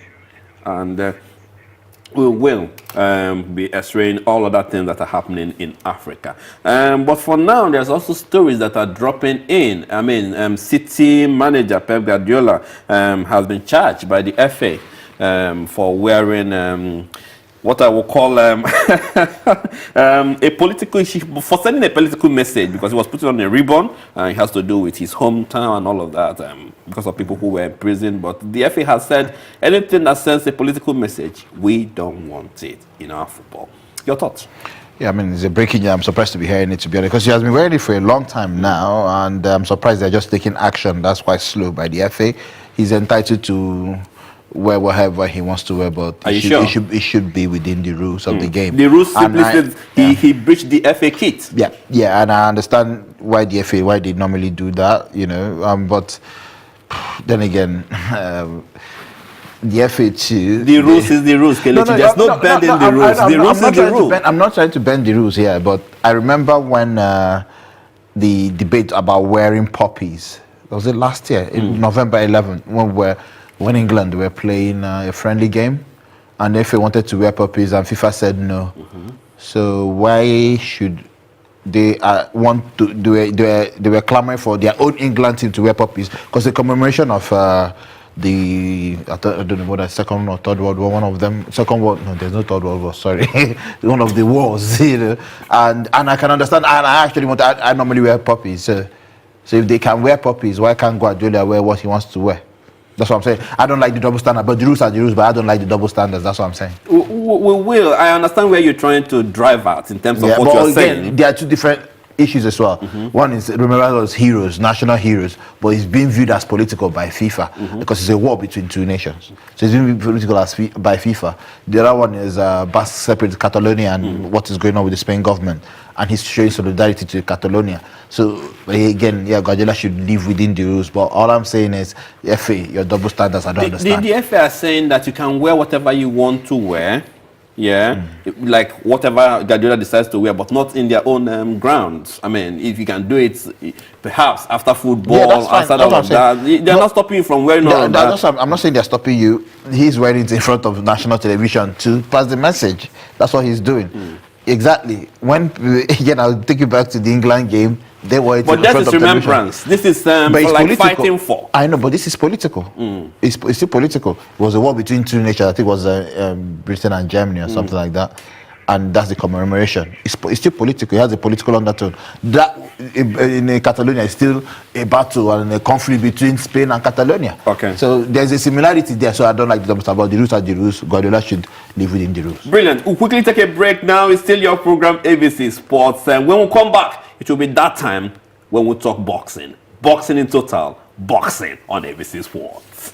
And we will be x-raying all other things that are happening in Africa. But for now, there's also stories that are dropping in. I mean, City manager Pep Guardiola has been charged by the FA for wearing what I will call a political issue, for sending a political message, because he was putting on a ribbon, and it has to do with his hometown and all of that, because of people who were in prison. But the FA has said anything that sends a political message, we don't want it in our football. Your thoughts? Yeah, I mean, it's a breaking news. I'm surprised to be hearing it, to be honest, because he has been wearing it for a long time now, and I'm surprised they're just taking action. That's quite slow by the FA. He's entitled to wear whatever he wants to wear, but it should be within the rules of the game. The rules simply says he breached the FA kit. Yeah, and I understand why the FA, why they normally do that, you know, but then again, the FA too. The rules is the rules, Kelechi. There's no bending the rules. The rules is the rules. I'm not trying to bend the rules here, but I remember when the debate about wearing poppies, was it last year, in November 11th, when England were playing a friendly game, and if they wanted to wear poppies, and FIFA said no. So why should they want to do it? They were clamoring for their own England team to wear poppies, because the commemoration of I don't know what, the Second or Third World War, one of them, Second World, no, there's no Third World War, sorry, one of the wars, you know, and I can understand, and I actually I normally wear poppies, so if they can wear poppies, why can't Guardiola wear what he wants to wear? That's what I'm saying. I don't like the double standard, but the rules are the rules, but I don't like the double standards. That's what I'm saying. We will. I understand where you're trying to drive at in terms of what you're saying. There are two different issues as well. One is, remember those heroes, national heroes, but it's being viewed as political by FIFA because it's a war between two nations. So it's being viewed political by FIFA. The other one is Basque separate Catalonia and what is going on with the Spain government, and he's showing solidarity to Catalonia. So again, yeah, Guardiola should live within the rules. But all I'm saying is, FA, your double standards, I don't understand. The FA are saying that you can wear whatever you want to wear. Yeah, like whatever Guardiola decides to wear, but not in their own grounds. I mean, if you can do it, perhaps after football, outside all of that, they're not stopping you from wearing all of that. I'm not saying they're stopping you. He's wearing it in front of national television to pass the message. That's what he's doing. Exactly. When again, I'll take you back to the England game. They were it. But that is remembrance. This is like fighting for. I know, but this is political. It's still political. It was a war between two nations. I think it was Britain and Germany or something like that. And that's the commemoration. It's still political. It has a political undertone. That in Catalonia is still a battle and a conflict between Spain and Catalonia. Okay. So there's a similarity there. So I don't like the double standard. The rules are the rules. Guardiola should live within the rules. Brilliant. We'll quickly take a break now. It's still your program, ABC Sports. And when we come back, it will be that time when we talk boxing. Boxing in total. Boxing on ABC Sports.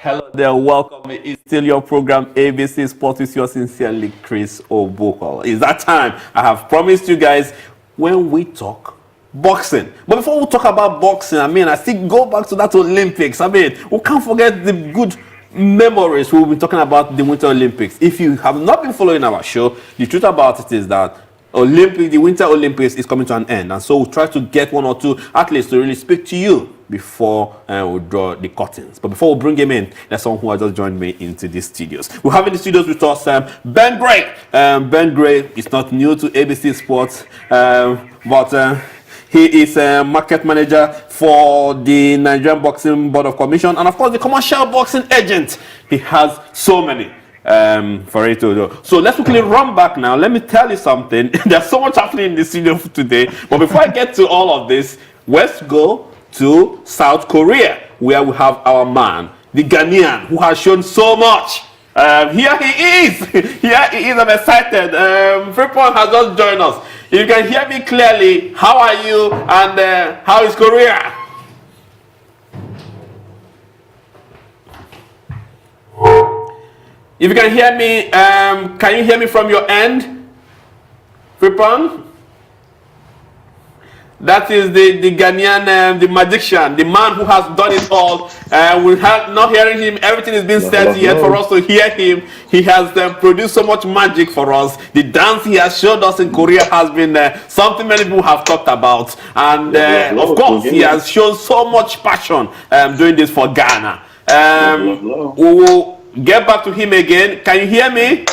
Hello there, welcome. It's still your program ABC Sports with yours sincerely, Chris Obokol. It's that time. I have promised you guys when we talk boxing. But before we talk about boxing, I still go back to that Olympics. We can't forget the good memories we'll be talking about the Winter Olympics. If you have not been following our show, the truth about it is that the Winter Olympics is coming to an end, and so we'll try to get one or two athletes to really speak to you before we draw the curtains. But before we bring him in, there's someone who has just joined me into the studios. We have in the studios with us Ben Gray. Ben Gray is not new to ABC Sports, but he is a market manager for the Nigerian Boxing Board of Commission, and of course the commercial boxing agent. He has so many for it to do. So let's quickly run back now. Let me tell you something. There's so much happening in the studio today. But before I get to all of this, let's go to South Korea, where we have our man, the Ghanaian, who has shown so much. Here he is. Here he is. I'm excited. Freeport has just joined us. If you can hear me clearly, how are you and how is Korea? If you can hear me, can you hear me from your end? Fripong? That is the Ghanaian, the magician, the man who has done it all. We have not hearing him. Everything is being said yet for us to hear him. He has produced so much magic for us. The dance he has showed us in Korea has been something many people have talked about. And of course, he has shown so much passion doing this for Ghana. We will get back to him again. Can you hear me?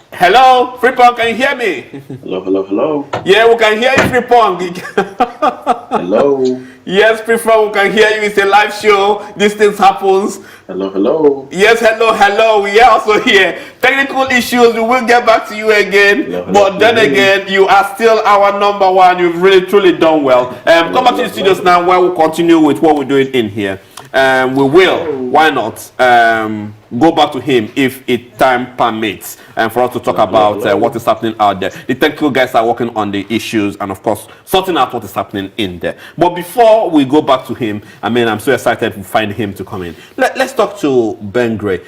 Hello, Fripong, can you hear me? Hello. Yeah, we can hear you, Fripong. Hello. Yes, Fripong, we can hear you. It's a live show. These things happens. Hello. Yes, hello. We are also here. Technical issues, we will get back to you again. But then again, you are still our number one. You've really, truly done well. Come back to the studios now where we'll continue with what we're doing in here. We will, why not, go back to him if time permits, and for us to talk about what is happening out there. The technical guys are working on the issues and, of course, sorting out what is happening in there. But before we go back to him, I'm so excited to find him to come in. Let's talk to Ben Gray.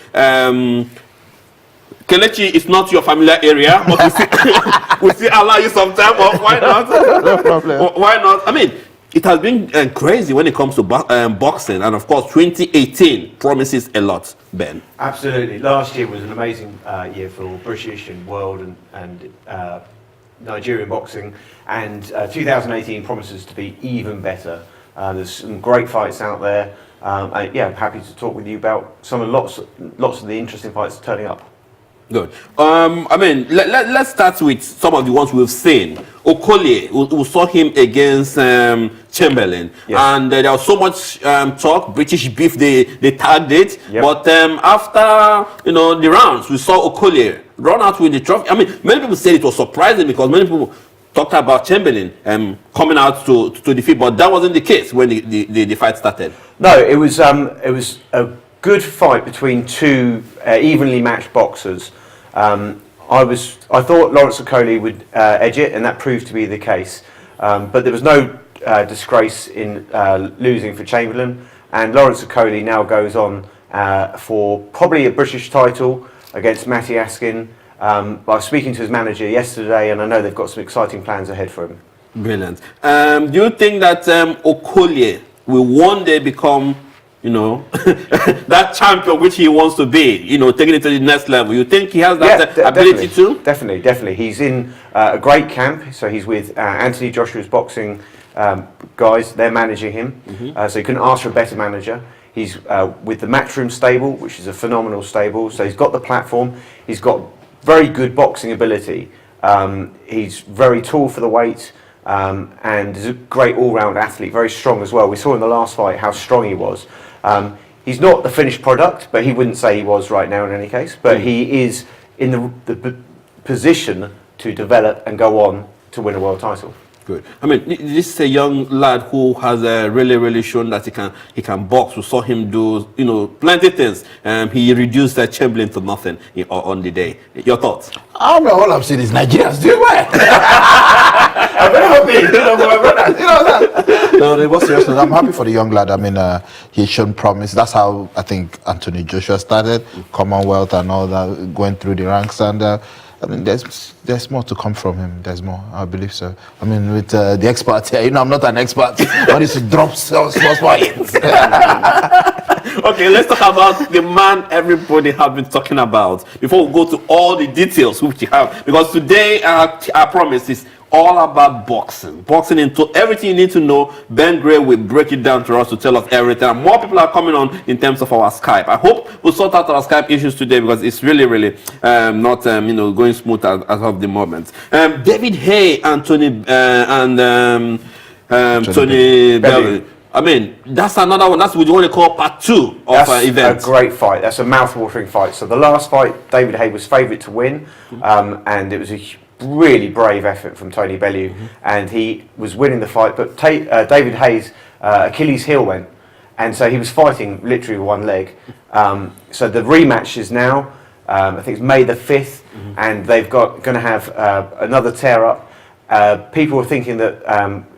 Kelechi is not your familiar area, but we still allow you some time off. Why not? No problem. Why not? It has been crazy when it comes to boxing, and of course 2018 promises a lot, Ben. Absolutely. Last year was an amazing year for British and world and Nigerian boxing, and 2018 promises to be even better. There's some great fights out there. I'm happy to talk with you about lots of the interesting fights turning up. Good. Let's start with some of the ones we've seen. Okolie, we saw him against Chamberlain, yes. And there was so much talk. British beef, they tagged it, yep. But after the rounds, we saw Okolie run out with the trophy. Many people said it was surprising because many people talked about Chamberlain coming out to defeat, but that wasn't the case when the fight started. No, it was a good fight between two evenly matched boxers. I thought Lawrence Okolie would edge it, and that proved to be the case. But there was no disgrace in losing for Chamberlain, and Lawrence Okolie now goes on for probably a British title against Matty Askin. I was speaking to his manager yesterday, and I know they've got some exciting plans ahead for him. Brilliant. Do you think that Okolie will one day become that champion which he wants to be, taking it to the next level? You think he has that ability too? Definitely. He's in a great camp. So he's with Anthony Joshua's boxing guys. They're managing him. Mm-hmm. So you couldn't ask for a better manager. He's with the Matchroom stable, which is a phenomenal stable. So he's got the platform. He's got very good boxing ability. He's very tall for the weight. And is a great all-round athlete, very strong as well. We saw in the last fight how strong he was. He's not the finished product, but he wouldn't say he was right now in any case. But he is in the position to develop and go on to win a world title. Good. This is a young lad who has really shown that he can box. We saw him do plenty things. He reduced Chamberlain to nothing on the day. Your thoughts? All I'm saying is Nigerians do well. I'm very happy, you know, for my brothers. You know that. No, it was serious. I'm happy for the young lad. I mean, he's shown promise. That's how I think Anthony Joshua started, Commonwealth and all that, going through the ranks. And I mean, there's more to come from him. There's more, I believe so. I mean, with the experts here, you know, I'm not an expert. I need to drop small points. Okay, let's talk about the man everybody have been talking about before we go to all the details which you have. Because today, I promise, is all about boxing. Boxing into everything you need to know. Ben Gray will break it down to us to tell us everything. And more people are coming on in terms of our Skype. I hope we'll sort out our Skype issues today because it's really not you know, going smooth as of the moment. David Hay and Tony Bellew. I mean, that's another one. That's what you want to call part 2 of events. That's a great fight. That's a mouth-watering fight. So the last fight, David Hay was favourite to win, and it was a really brave effort from Tony Bellew, and he was winning the fight. But David Hay's Achilles heel went, and so he was fighting literally with one leg. So the rematch is now, I think it's May the 5th, and they've going to have another tear up. People are thinking that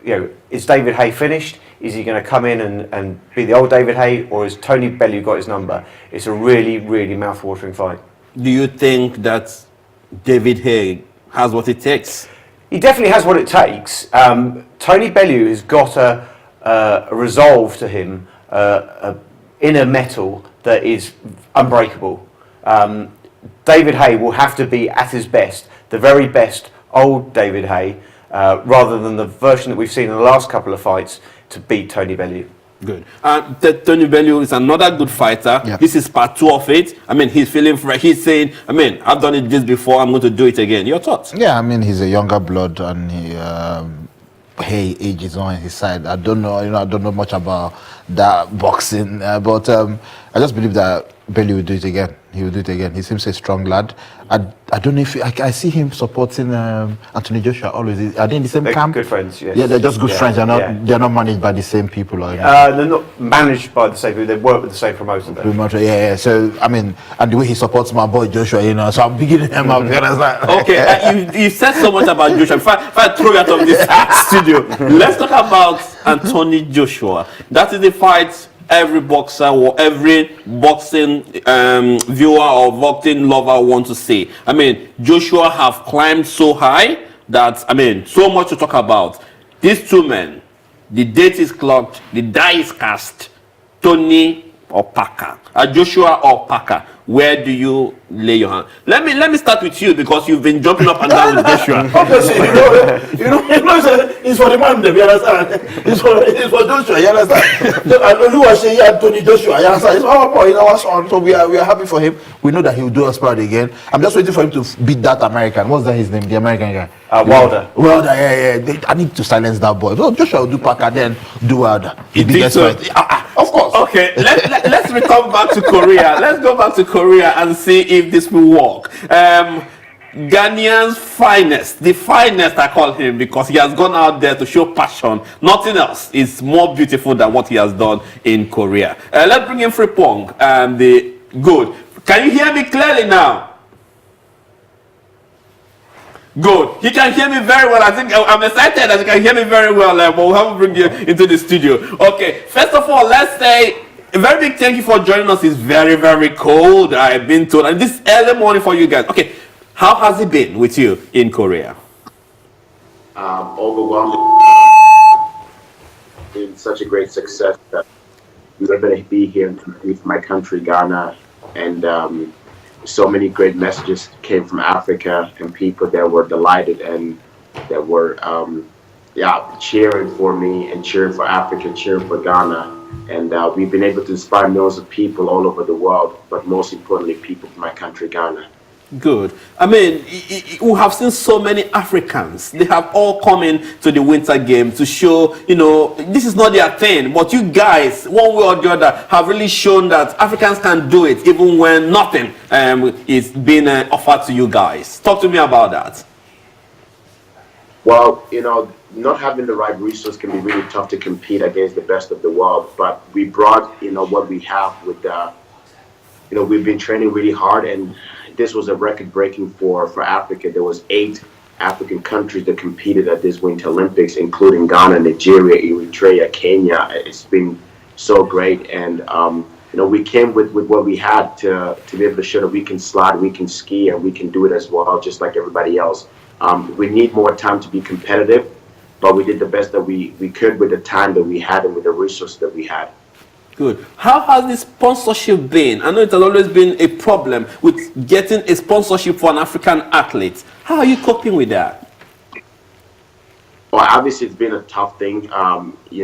you know, is David Hay finished? Is he going to come in and be the old David Hay, or has Tony Bellew got his number? It's a really mouth-watering fight. Do you think that David Hay has what it takes? He definitely has what it takes. Tony Bellew has got a resolve to him, a inner metal that is unbreakable. David Hay will have to be at his best, the very best old David Hay, rather than the version that we've seen in the last couple of fights, to beat Tony Bellew. Good. Tony Bellew is another good fighter. Yeah. This is part 2 of it. I mean, he's feeling fresh. He's saying, I mean, I've done it this before. I'm going to do it again. Your thoughts? Yeah, I mean, he's a younger blood, and he age is on his side. I don't know, I don't know much about that boxing, but I just believe that Bellew will do it again. He will do it again. He seems a strong lad. I don't know if I see him supporting Anthony Joshua always. Are they in the same They're camp? good friends, yes. Yeah, they're just good friends. They're not managed by the same people. Or they're not managed by the same people. They work with the same promoter. Though. Yeah. So I mean, and the way he supports my boy Joshua, you know, so I'm beginning him up. You understand? Okay, you said so much about Joshua. If I throw you out of this studio, let's talk about Anthony Joshua. That is the fight every boxer or every boxing viewer or boxing lover wants to see. I mean, Joshua have climbed so high that, I mean, so much to talk about. These two men, the date is clocked, the die is cast. Tony or Parker? Joshua or Parker? Where do you lay your hand? Let me start with you because you've been jumping up and down with Joshua. Obviously, it's for the man, you understand? It's for Joshua, you understand? I know who was saying Tony Joshua, you understand? It's our boy, our son, so we are happy for him. We know that he will do us proud again. I'm just waiting for him to beat that American. What's that his name? The American guy? Wilder. Wilder, yeah. I need to silence that boy. So Joshua will do Parker, then do Wilder. You think so? Of course. Okay, let's return back to Korea. Let's go back to Korea and see if this will work. Ghanaian's finest, the finest I call him because he has gone out there to show passion. Nothing else is more beautiful than what he has done in Korea. Let's bring in Fripong. Good. Can you hear me clearly now? Good. He can hear me very well. I think I'm excited that you can hear me very well, but we'll have to bring you into the studio. Okay, first of all, let's say a very big thank you for joining us. It's very, very cold, I've been told, and this early morning for you guys. Okay, how has it been with you in Korea? Overwhelming. Been such a great success that we're able to be here and compete for my country, Ghana, and so many great messages came from Africa and people that were delighted and that were cheering for me and cheering for Africa, cheering for Ghana. And we've been able to inspire millions of people all over the world, but most importantly, people from my country, Ghana. Good. I mean, we have seen so many Africans. They have all come in to the Winter Games to show, this is not their thing. But you guys, one way or the other, have really shown that Africans can do it even when nothing is being offered to you guys. Talk to me about that. Well, not having the right resource can be really tough to compete against the best of the world. But we brought, what we have with, we've been training really hard, and this was a record breaking for Africa. There was 8 African countries that competed at this Winter Olympics, including Ghana, Nigeria, Eritrea, Kenya. It's been so great, and we came with what we had to be able to show that we can slide, we can ski, and we can do it as well, just like everybody else. We need more time to be competitive, but we did the best that we could with the time that we had and with the resources that we had. Good. How has the sponsorship been? I know it has always been a problem with getting a sponsorship for an African athlete. How are you coping with that? Well, obviously it's been a tough thing. We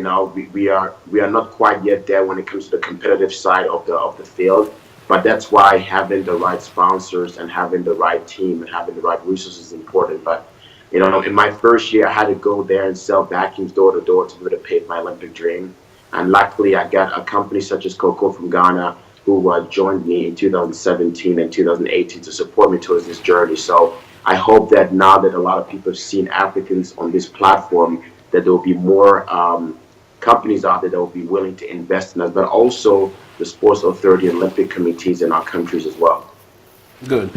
are not quite yet there when it comes to the competitive side of the field, but that's why having the right sponsors and having the right team and having the right resources is important. But in my first year, I had to go there and sell vacuums door to door to be able to pay for my Olympic dream. And luckily, I got a company such as Coco from Ghana who joined me in 2017 and 2018 to support me towards this journey. So I hope that now that a lot of people have seen Africans on this platform, that there will be more companies out there that will be willing to invest in us, but also the Sports Authority and Olympic committees in our countries as well. Good.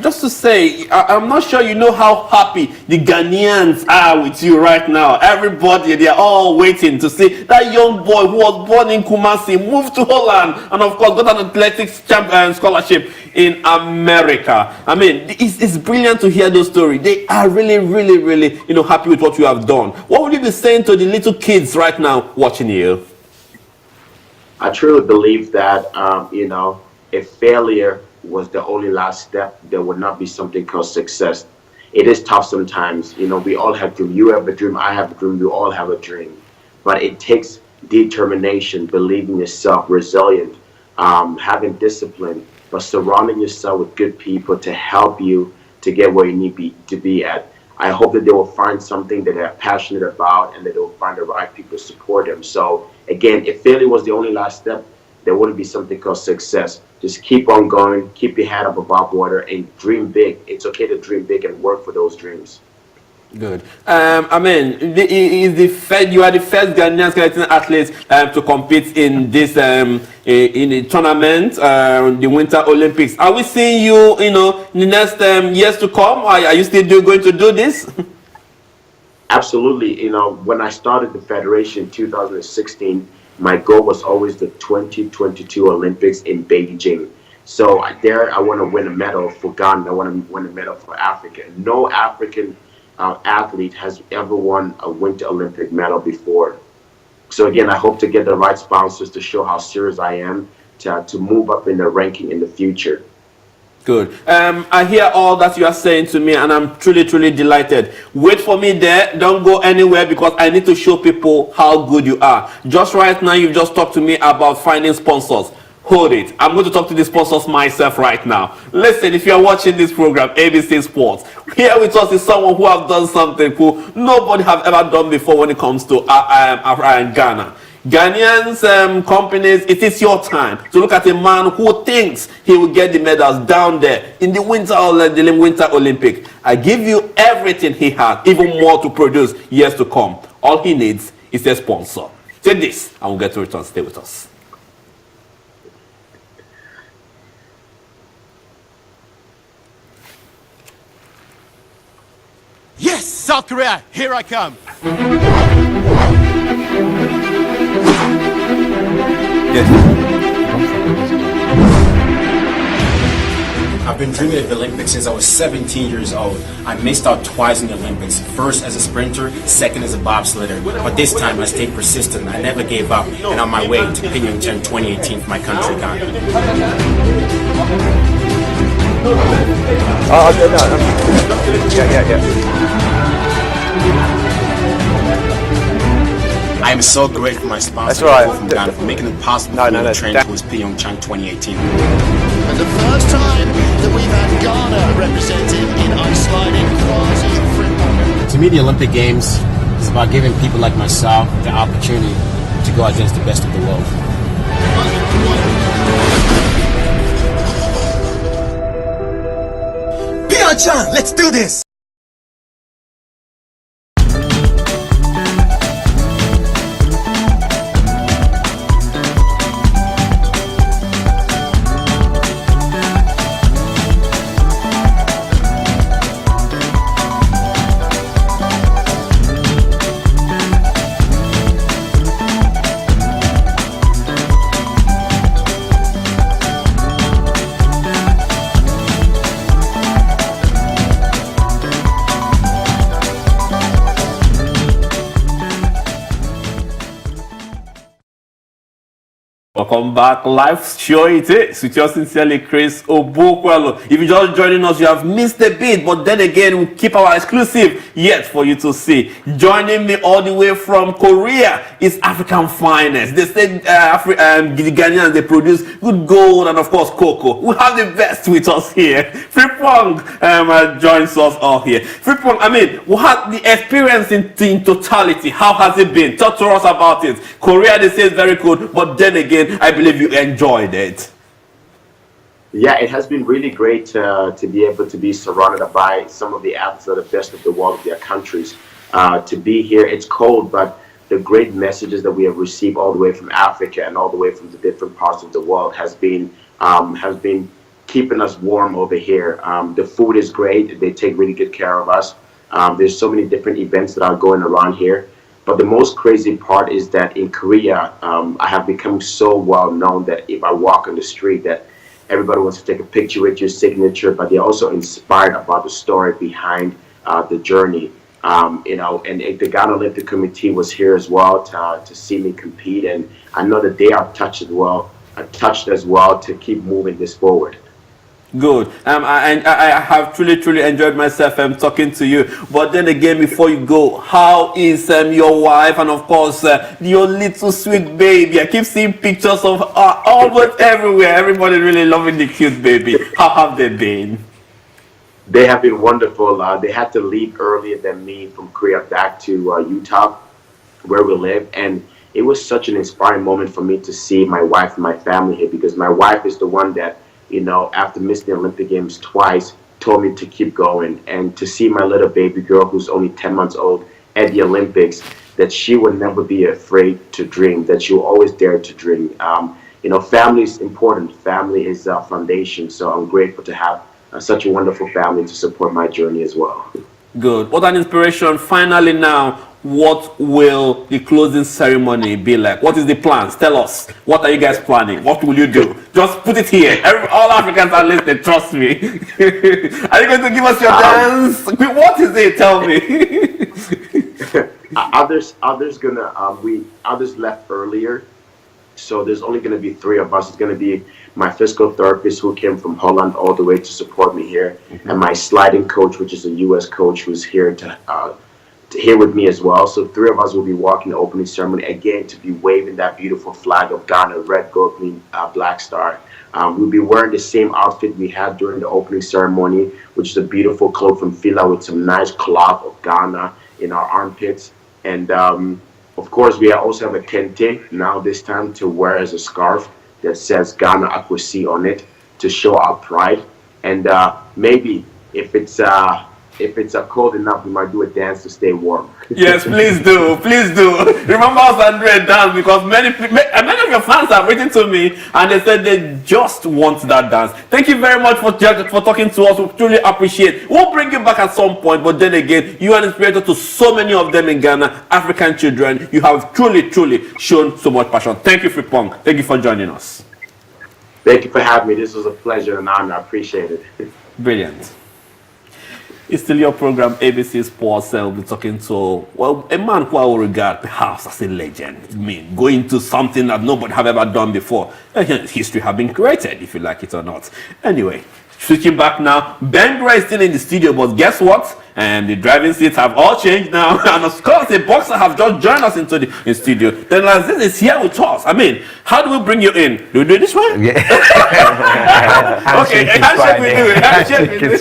Just to say, I'm not sure you know how happy the Ghanaians are with you right now. Everybody, they are all waiting to see that young boy who was born in Kumasi, moved to Holland, and of course got an athletics scholarship in America. I mean, it's brilliant to hear those stories. They are really, really, really, happy with what you have done. What would you be saying to the little kids right now watching you? I truly believe that, if failure was the only last step, there would not be something called success. It is tough sometimes. We all have dreams. You have a dream, I have a dream, we all have a dream. But it takes determination, believing yourself, resilient, having discipline, but surrounding yourself with good people to help you to get where you need to be at. I hope that they will find something that they're passionate about and that they will find the right people to support them. So again, if failure was the only last step, there wouldn't be something called success. Just keep on going, keep your head up above water, and dream big. It's okay to dream big and work for those dreams. Good. You are the first Ghanaian skeleton athlete to compete in this in the tournament, the Winter Olympics. Are we seeing you, in the next years to come? Are you still going to do this? Absolutely. When I started the federation in 2016, my goal was always the 2022 Olympics in Beijing. So I want to win a medal for Ghana. I want to win a medal for Africa. No African athlete has ever won a Winter Olympic medal before. So again, I hope to get the right sponsors to show how serious I am to move up in the ranking in the future. Good. I hear all that you are saying to me, and I'm truly, truly delighted. Wait for me there. Don't go anywhere, because I need to show people how good you are. Just right now, you've just talked to me about finding sponsors. Hold it. I'm going to talk to the sponsors myself right now. Listen, if you're watching this program, ABC Sports, here with us is someone who has done something cool nobody have ever done before when it comes to Ghana. Ghanaians, companies, it is your time to look at a man who thinks he will get the medals down there in the Winter Olympic. I give you everything he has, even more to produce years to come. All he needs is a sponsor. Take this, and we'll get to return. Stay with us. Yes, South Korea, here I come. I've been dreaming of the Olympics since I was 17 years old. I missed out twice in the Olympics. First as a sprinter, second as a bobsledder. But this time I stayed persistent. I never gave up, and on my way to Pyeongchang 2018 for my country, Ghana. I am so grateful for my sponsor from Ghana for making it possible for me to train towards Pyeongchang 2018. And the first time that we've had Ghana represented in ice sliding quasi-free. To me, the Olympic Games is about giving people like myself the opportunity to go against the best of the world. Pyeongchang, let's do this! Welcome back. Live show it is with yours sincerely, Chris Obukwalo. If you're just joining us, you have missed a bit, but then again, we'll keep our exclusive yet for you to see. Joining me all the way from Korea is African finest. They say the Ghanaians, they produce good gold and of course cocoa. We have the best with us here. Fripong joins us all here. Fripong, I mean, what the experience in totality, how has it been? Talk to us about it. Korea, they say it's very good, but then again, I believe you enjoyed it. Yeah, it has been really great to be able to be surrounded by some of the athletes that are the best of the world of their countries. To be here, it's cold, but the great messages that we have received all the way from Africa and all the way from the different parts of the world has been keeping us warm over here. The food is great. They take really good care of us. There's so many different events that are going around here. But the most crazy part is that in Korea, I have become so well known that if I walk on the street, that everybody wants to take a picture with your signature, but they're also inspired about the story behind the journey. And the Ghana Olympic Committee was here as well to see me compete, and I know that they are touched as well to keep moving this forward. Good. I have truly enjoyed myself talking to you. But then again, before you go, how is your wife and of course your little sweet baby? I keep seeing pictures of almost everywhere. Everybody really loving the cute baby. How have they been? They have been wonderful. They had to leave earlier than me from Korea back to Utah, where we live, and it was such an inspiring moment for me to see my wife and my family here, because my wife is the one that, after missing the Olympic Games twice, told me to keep going. And to see my little baby girl, who's only 10 months old, at the Olympics, that she would never be afraid to dream, that she will always dare to dream. Family is important. Family is a foundation. So I'm grateful to have such a wonderful family to support my journey as well. Good. What an inspiration. Finally now, what will the closing ceremony be like? What is the plans? Tell us. What are you guys planning? What will you do? Just put it here. All Africans are listening, trust me. Are you going to give us your dance? What is it? Tell me. Others left earlier. So there's only going to be 3 of us. It's going to be my physical therapist who came from Holland all the way to support me here, and my sliding coach, which is a U.S. coach, who's here here with me as well. So 3 of us will be walking the opening ceremony again, to be waving that beautiful flag of Ghana, red, gold, green, black star. We'll be wearing the same outfit we had during the opening ceremony, which is a beautiful cloak from Fila with some nice cloth of Ghana in our armpits. And of course, we also have a kente now this time to wear as a scarf that says Ghana Akwasi on it, to show our pride. And maybe if it's cold enough, we might do a dance to stay warm. Yes, please do. Please do. Remember us Andre dance, because many of your fans are waiting to me and they said they just want that dance. Thank you very much for talking to us. We truly appreciate it. We'll bring you back at some point, but then again, you are an inspirator to so many of them in Ghana, African children. You have truly shown so much passion. Thank you, Fripong. Thank you for joining us. Thank you for having me. This was a pleasure and honor. I appreciate it. Brilliant. It's still your program, ABC Sports. We'll be talking to, a man who I will regard perhaps as a legend. I mean, going to something that nobody have ever done before. History have been created, if you like it or not. Anyway, switching back now. Ben Gray is still in the studio, but guess what? And the driving seats have all changed now. And of course, the boxer have just joined us into the studio. Then Laziz is here with us. I mean, how do we bring you in? Do we do it this way? Yeah. Okay, handshake we do it. Handshake we do it.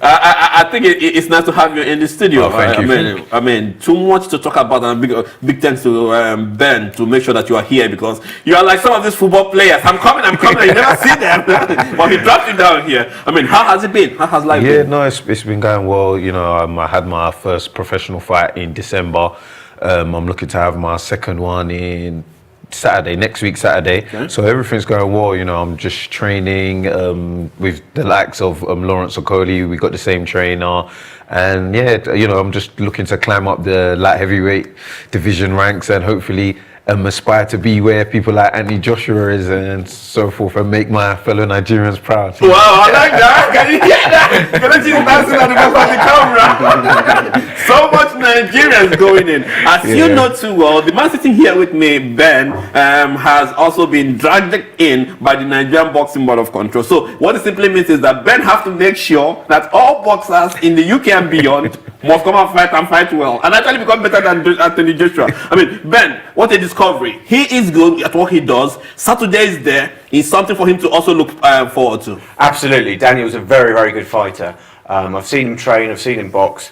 I think it's nice to have you in the studio. Oh, thank you. I mean, too much to talk about, and big thanks to Ben to make sure that you are here, because you are like some of these football players. I'm coming. You never see them, but he dropped you down here. I mean, how has it been? How has life been? Yeah, no, it's been going well. I had my first professional fight in December. I'm looking to have my second one in next week Saturday. Okay. So everything's going well. I'm just training with the likes of Lawrence Okoli. We got the same trainer, and I'm just looking to climb up the light heavyweight division ranks and hopefully aspire to be where people like Anthony Joshua is and so forth, and make my fellow Nigerians proud. Wow, I like that. Can you hear that? Kelechi is dancing at the back of the camera. So much Nigerians going in. As you know too well, the man sitting here with me, Ben, has also been dragged in by the Nigerian Boxing Board of Control. So what it simply means is that Ben has to make sure that all boxers in the UK and beyond must come and fight well, and actually become better than Anthony Joshua. I mean, Ben, what a discovery. He is good at what he does. Saturday is there. It's something for him to also look forward to. Absolutely. Daniel's a very, very good fighter. I've seen him train, I've seen him box.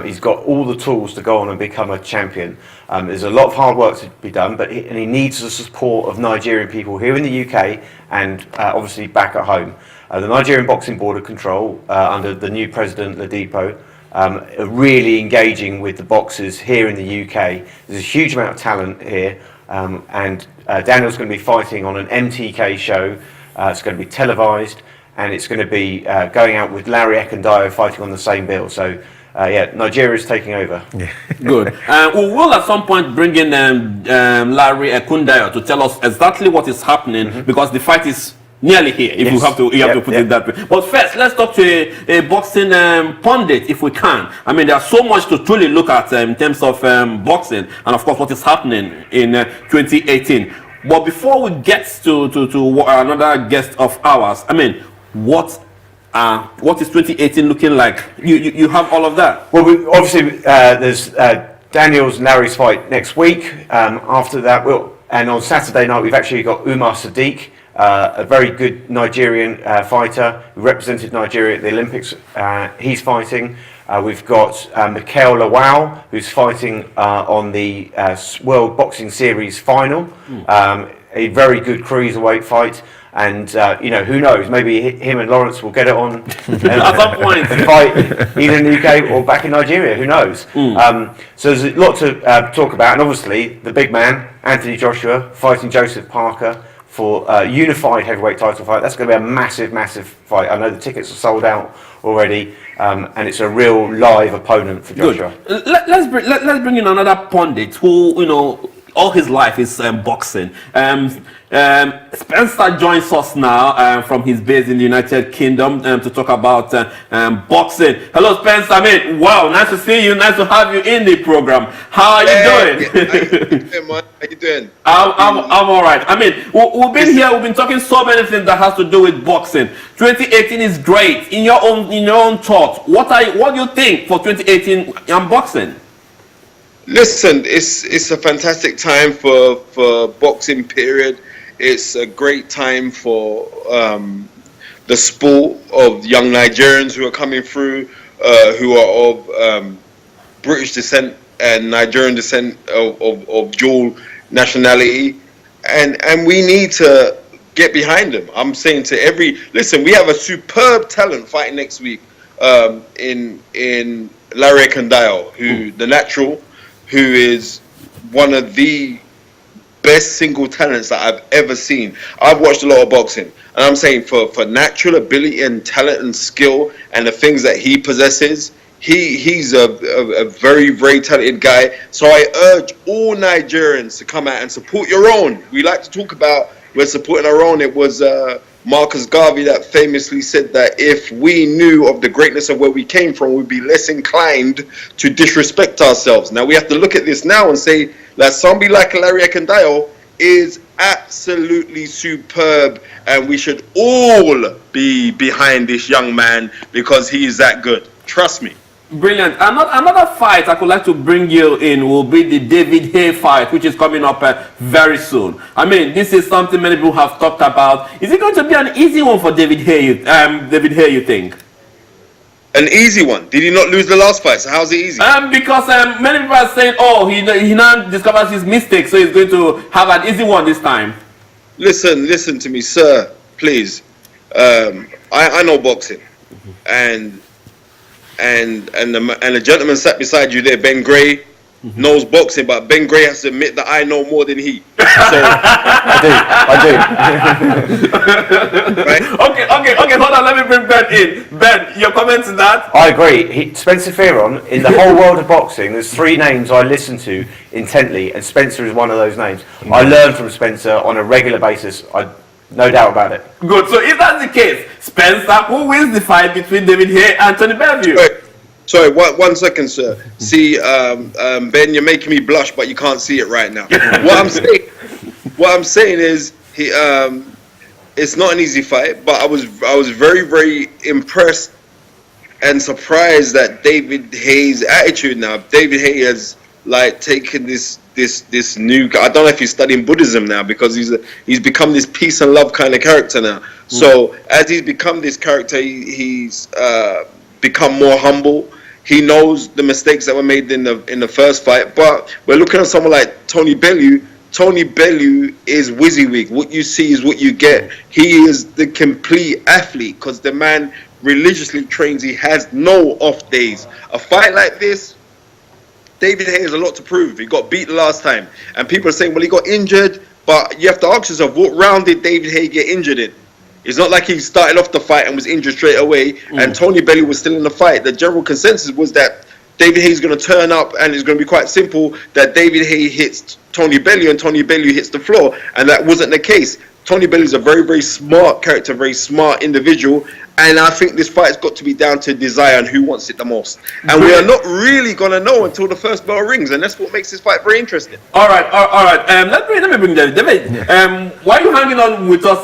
He's got all the tools to go on and become a champion. There's a lot of hard work to be done, but he needs the support of Nigerian people here in the UK and obviously back at home. The Nigerian Boxing Board of Control, under the new president, Ladipo, are really engaging with the boxers here in the UK. There's a huge amount of talent here, and Daniel's going to be fighting on an MTK show. It's going to be televised, and it's going to be going out with Larry Ekundayo fighting on the same bill. So, Nigeria is taking over. Yeah. Good. We will at some point bring in Larry Ekundayo to tell us exactly what is happening, because the fight is nearly here, if you have to put it that way. But first, let's talk to a boxing pundit, if we can. I mean, there's so much to truly look at in terms of boxing, and of course, what is happening in 2018. But before we get to another guest of ours, I mean, what is 2018 looking like? You have all of that. Well, obviously, there's Daniel's and Larry's fight next week. After that, and on Saturday night, we've actually got Umar Sadiq, a very good Nigerian fighter who represented Nigeria at the Olympics. He's fighting. We've got Mikhail Lawal, who's fighting on the World Boxing Series final. A very good cruiserweight fight. And, who knows, maybe him and Lawrence will get it on at some point and fight either in the UK or back in Nigeria, who knows. So there's a lot to talk about. And obviously, the big man, Anthony Joshua, fighting Joseph Parker for a unified heavyweight title fight. That's going to be a massive, massive fight. I know the tickets are sold out already, and it's a real live opponent for Joshua. Good. Let's bring in another pundit who, all his life is boxing. Spencer joins us now from his base in the United Kingdom to talk about boxing. Hello, Spencer. I mean, wow, nice to see you. Nice to have you in the program. How are you doing? How you doing, man? How you doing? I'm all right. I mean, we've been here. We've been talking so many things that has to do with boxing. 2018 is great. In your own thought, what do you think for 2018 in boxing? Listen, it's a fantastic time for boxing. Period. It's a great time for the sport of young Nigerians who are coming through, who are of British descent and Nigerian descent of dual nationality, and we need to get behind them. I'm saying to listen, we have a superb talent fighting next week in Larry Ekundayo, who the natural, who is one of the best single talents that I've ever seen. I've watched a lot of boxing, and I'm saying for natural ability and talent and skill and the things that he possesses, he's a very, very talented guy. So I urge all Nigerians to come out and support your own. We like to talk about we're supporting our own. It was Marcus Garvey that famously said that if we knew of the greatness of where we came from, we'd be less inclined to disrespect ourselves. Now we have to look at this now and say that somebody like Larry Ekundayo is absolutely superb, and we should all be behind this young man because he is that good. Trust me. Brilliant. Another fight I could like to bring you in will be the David Haye fight, which is coming up very soon. I mean, this is something many people have talked about. Is it going to be an easy one for David Haye? You think? An easy one? Did he not lose the last fight? So how's it easy? Because many people are saying, oh, he now discovers his mistake, so he's going to have an easy one this time. Listen to me, sir, please. I know boxing, and the gentleman sat beside you there, Ben Gray, knows boxing, but Ben Gray has to admit that I know more than he. So I do. right? Okay, hold on, let me bring Ben in. Ben, your comments on that? I agree. Spencer Fearon, in the whole world of boxing, there's 3 names I listen to intently, and Spencer is one of those names. I learn from Spencer on a regular basis. No doubt about it. Good. So if that's the case, Spencer, who wins the fight between David Haye and Tony Bellew? Sorry, 1 second, sir. See, Ben, you're making me blush, but you can't see it right now. What I'm saying is, it's not an easy fight, but I was very, very impressed and surprised at David Haye's attitude now. David Haye has taken this new. I don't know if he's studying Buddhism now, because he's become this peace and love kind of character now. So as he's become this character, he's become more humble. He knows the mistakes that were made in the first fight. But we're looking at someone like Tony Bellew. Tony Bellew is WYSIWYG. What you see is what you get. He is the complete athlete, because the man religiously trains. He has no off days. A fight like this, David Haye has a lot to prove. He got beat last time, and people are saying, well, he got injured, but you have to ask yourself, what round did David Haye get injured in? It's not like he started off the fight and was injured straight away, and Tony Bellew was still in the fight. The general consensus was that David Haye is going to turn up, and it's going to be quite simple, that David Haye hits Tony Bellew and Tony Bellew hits the floor, and that wasn't the case. Tony Bellew is a very, very smart character, very smart individual, and I think this fight's got to be down to desire and who wants it the most. And we are not really going to know until the first bell rings, and that's what makes this fight very interesting. All right. Let me bring David. David, why are you hanging on with us,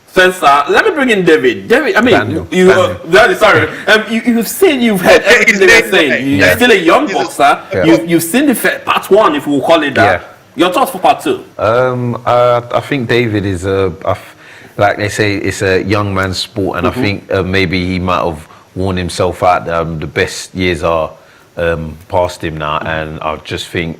Spencer? Let me bring in David. David, I mean, you've seen, you've heard everything they were saying. You're still a young boxer. You've seen the part 1, if we'll call it that. Your thoughts for part 2? I think David is like they say, it's a young man's sport, and I think maybe he might have worn himself out. The best years are past him now, and I just think,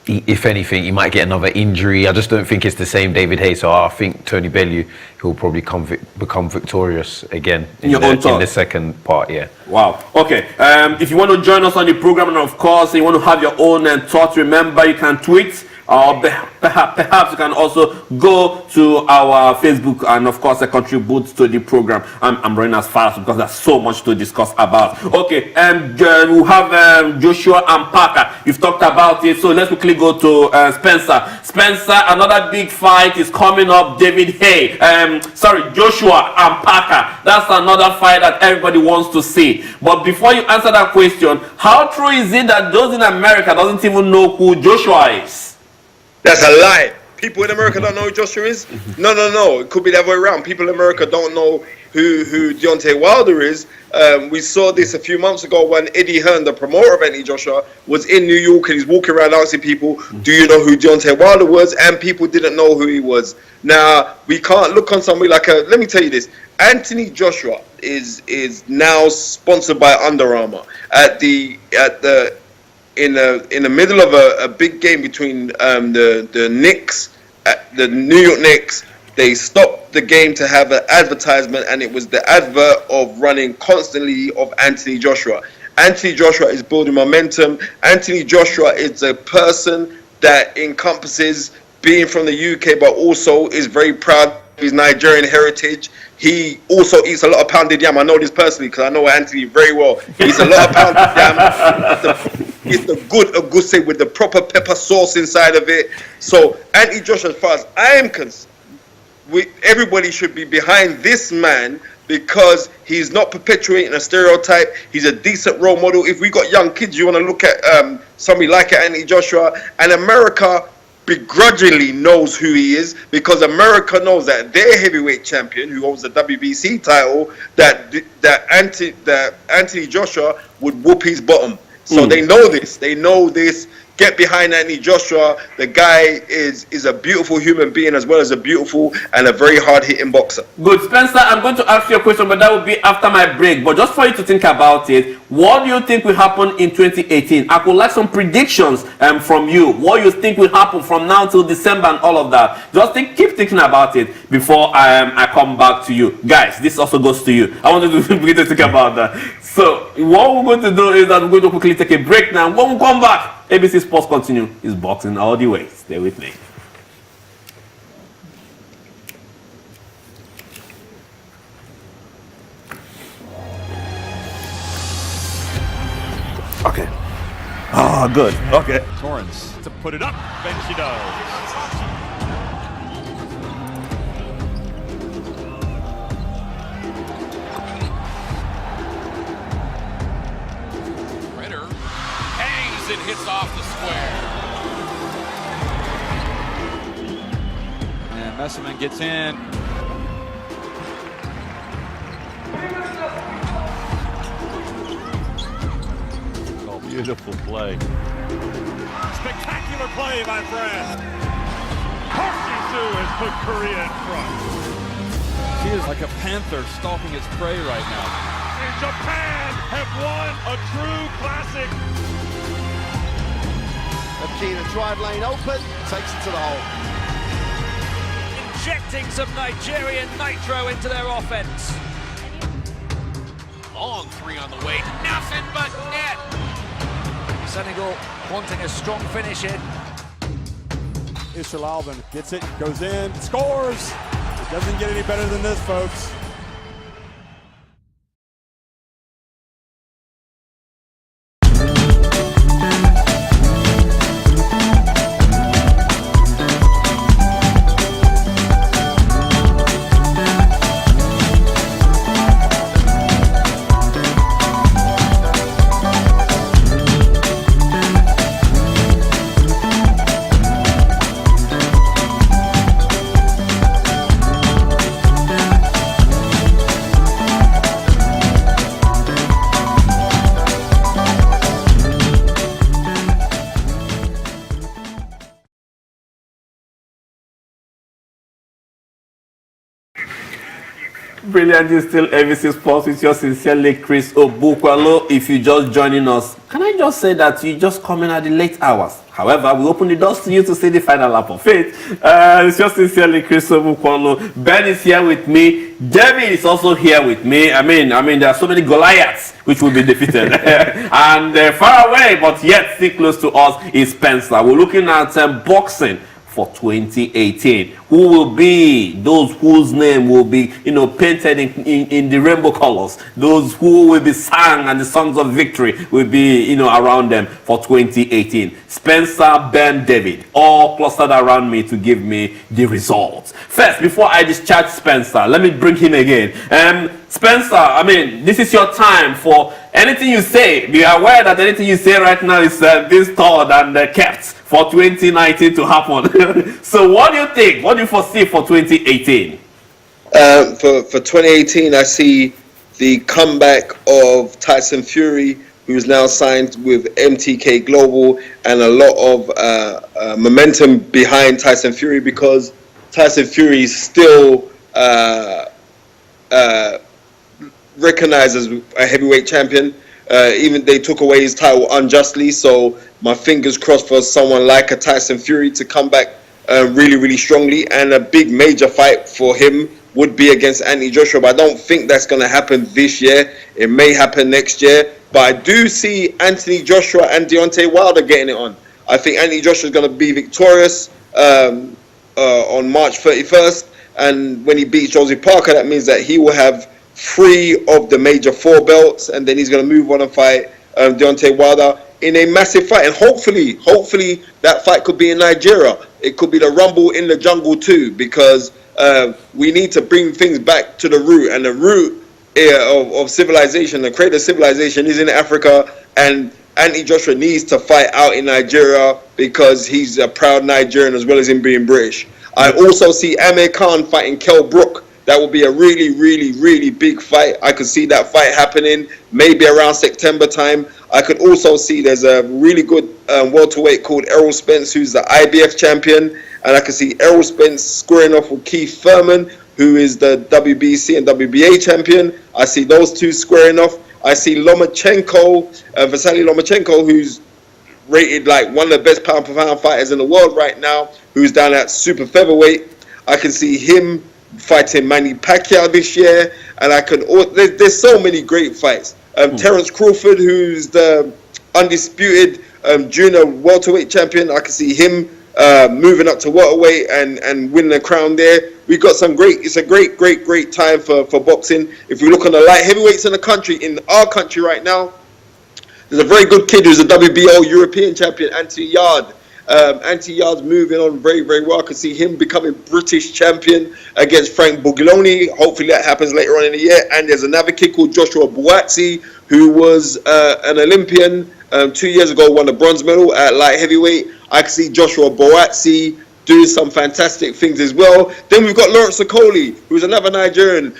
if anything, he might get another injury. I just don't think it's the same David Haye. So I think Tony Bellew, he'll probably become victorious again in the second part. Yeah. Wow. Okay. If you want to join us on the program, and of course you want to have your own thoughts, remember you can tweet. Or perhaps you can also go to our Facebook and of course contribute to the program. I'm running as fast because there's so much to discuss about. Okay, we have Joshua and Parker. You've talked about it, so let's quickly go to Spencer. Spencer, another big fight is coming up. David Haye, Joshua and Parker. That's another fight that everybody wants to see. But before you answer that question, how true is it that those in America doesn't even know who Joshua is? That's a lie. People in America don't know who Joshua is? No. It could be the other way around. People in America don't know who Deontay Wilder is. We saw this a few months ago when Eddie Hearn, the promoter of Anthony Joshua, was in New York, and he's walking around asking people, do you know who Deontay Wilder was? And people didn't know who he was. Now, we can't look on somebody like let me tell you this. Anthony Joshua is now sponsored by Under Armour. In the middle of a big game between the Knicks, the New York Knicks, they stopped the game to have an advertisement, and it was the advert of running constantly of Anthony Joshua. Anthony Joshua is building momentum. Anthony Joshua is a person that encompasses being from the UK, but also is very proud of his Nigerian heritage. He also eats a lot of pounded yam. I know this personally because I know Anthony very well. He eats a lot of pounded yam. It's the good aguse with the proper pepper sauce inside of it. So Anthony Joshua, as far as I am concerned, everybody should be behind this man, because he's not perpetuating a stereotype. He's a decent role model. If we got young kids, you want to look at somebody like Anthony Joshua, and America begrudgingly knows who he is, because America knows that their heavyweight champion, who owns the WBC title, that Anthony Joshua would whoop his bottom. So they know this. They know this. get behind Anthony Joshua. The guy is a beautiful human being as well as a beautiful and a very hard-hitting boxer. Good. Spencer, I'm going to ask you a question, but that will be after my break. But just for you to think about it, what do you think will happen in 2018? I would like some predictions from you. What you think will happen from now till December and all of that. Just keep thinking about it before I come back to you. Guys, this also goes to you. I want you to begin to think about that. So what we're going to do is that we're going to quickly take a break now. When we come back, ABC Sports Continue is boxing all the way. Stay with me. Okay. Oh, good. Okay. Torrance to put it up, and she does. Ritter hangs and hits off the square. And Messerman gets in. Beautiful play. Spectacular play, my friend. Park-Ji-soo has put Korea in front. She is like a panther stalking its prey right now. And Japan have won a true classic. Akina drive lane open, takes it to the hole. Injecting some Nigerian nitro into their offense. Long three on the way. Nothing but net. Senegal wanting a strong finish in. Ishal Alvin gets it, goes in, scores. It doesn't get any better than this, folks. Brilliant. It's still ABC Sports with yours sincerely, Chris Obukwalo. If you're just joining us, can I just say that you just come in at the late hours? However, we open the doors to you to see the final lap of it. It's just sincerely, Chris Obukwalo. Ben is here with me. David is also here with me. I mean, there are so many Goliaths which will be defeated. And far away, but yet still close to us, is Spencer. We're looking at boxing for 2018. Who will be those whose name will be, painted in the rainbow colors? Those who will be sang and the songs of victory will be, around them for 2018. Spencer, Ben, David, all clustered around me to give me the results. First, before I discharge Spencer, let me bring him again. Spencer, this is your time. For anything you say, be aware that anything you say right now is being stored and kept for 2019 to happen. So what do you think? What do you foresee for 2018? For 2018, I see the comeback of Tyson Fury, who's now signed with MTK Global, and a lot of momentum behind Tyson Fury because Tyson Fury is still recognized as a heavyweight champion. Even they took away his title unjustly, so my fingers crossed for someone like a Tyson Fury to come back really, really strongly. And a big major fight for him would be against Anthony Joshua, but I don't think that's going to happen this year. It may happen next year, but I do see Anthony Joshua and Deontay Wilder getting it on. I think Anthony Joshua is going to be victorious on March 31st, and when he beats Josie Parker, that means that he will have 3 of the major 4 belts, and then he's going to move on and fight Deontay Wilder in a massive fight. And hopefully that fight could be in Nigeria. It could be the Rumble in the Jungle too, because we need to bring things back to the root, and the root of civilization, the creator civilization, is in Africa, and Anthony Joshua needs to fight out in Nigeria because he's a proud Nigerian as well as him being British. I also see Amir Khan fighting Kell Brook. That will be a really, really, really big fight. I could see that fight happening maybe around September time. I could also see there's a really good welterweight called Errol Spence, who's the IBF champion, and I can see Errol Spence squaring off with Keith Thurman, who is the WBC and WBA champion. I see those two squaring off. I see Lomachenko, Vasily Lomachenko, who's rated like one of the best pound-for-pound fighters in the world right now, who's down at super featherweight. I can see him fighting Manny Pacquiao this year, and there's so many great fights. Terence Crawford, who's the undisputed junior welterweight champion, I can see him moving up to welterweight and winning the crown there. We've got it's a great time for boxing. If we look on the light heavyweights in the country, in our country right now, there's a very good kid who's a WBO European champion, Anthony Yard. Anthony Yard's moving on very well. I can see him becoming British champion against Frank Buglioni. Hopefully that happens later on in the year. And there's another kid called Joshua Buatsi, who was an Olympian 2 years ago, won the bronze medal at light heavyweight. I can see Joshua Buatsi doing some fantastic things as well. Then we've got Lawrence Okoli, who's another Nigerian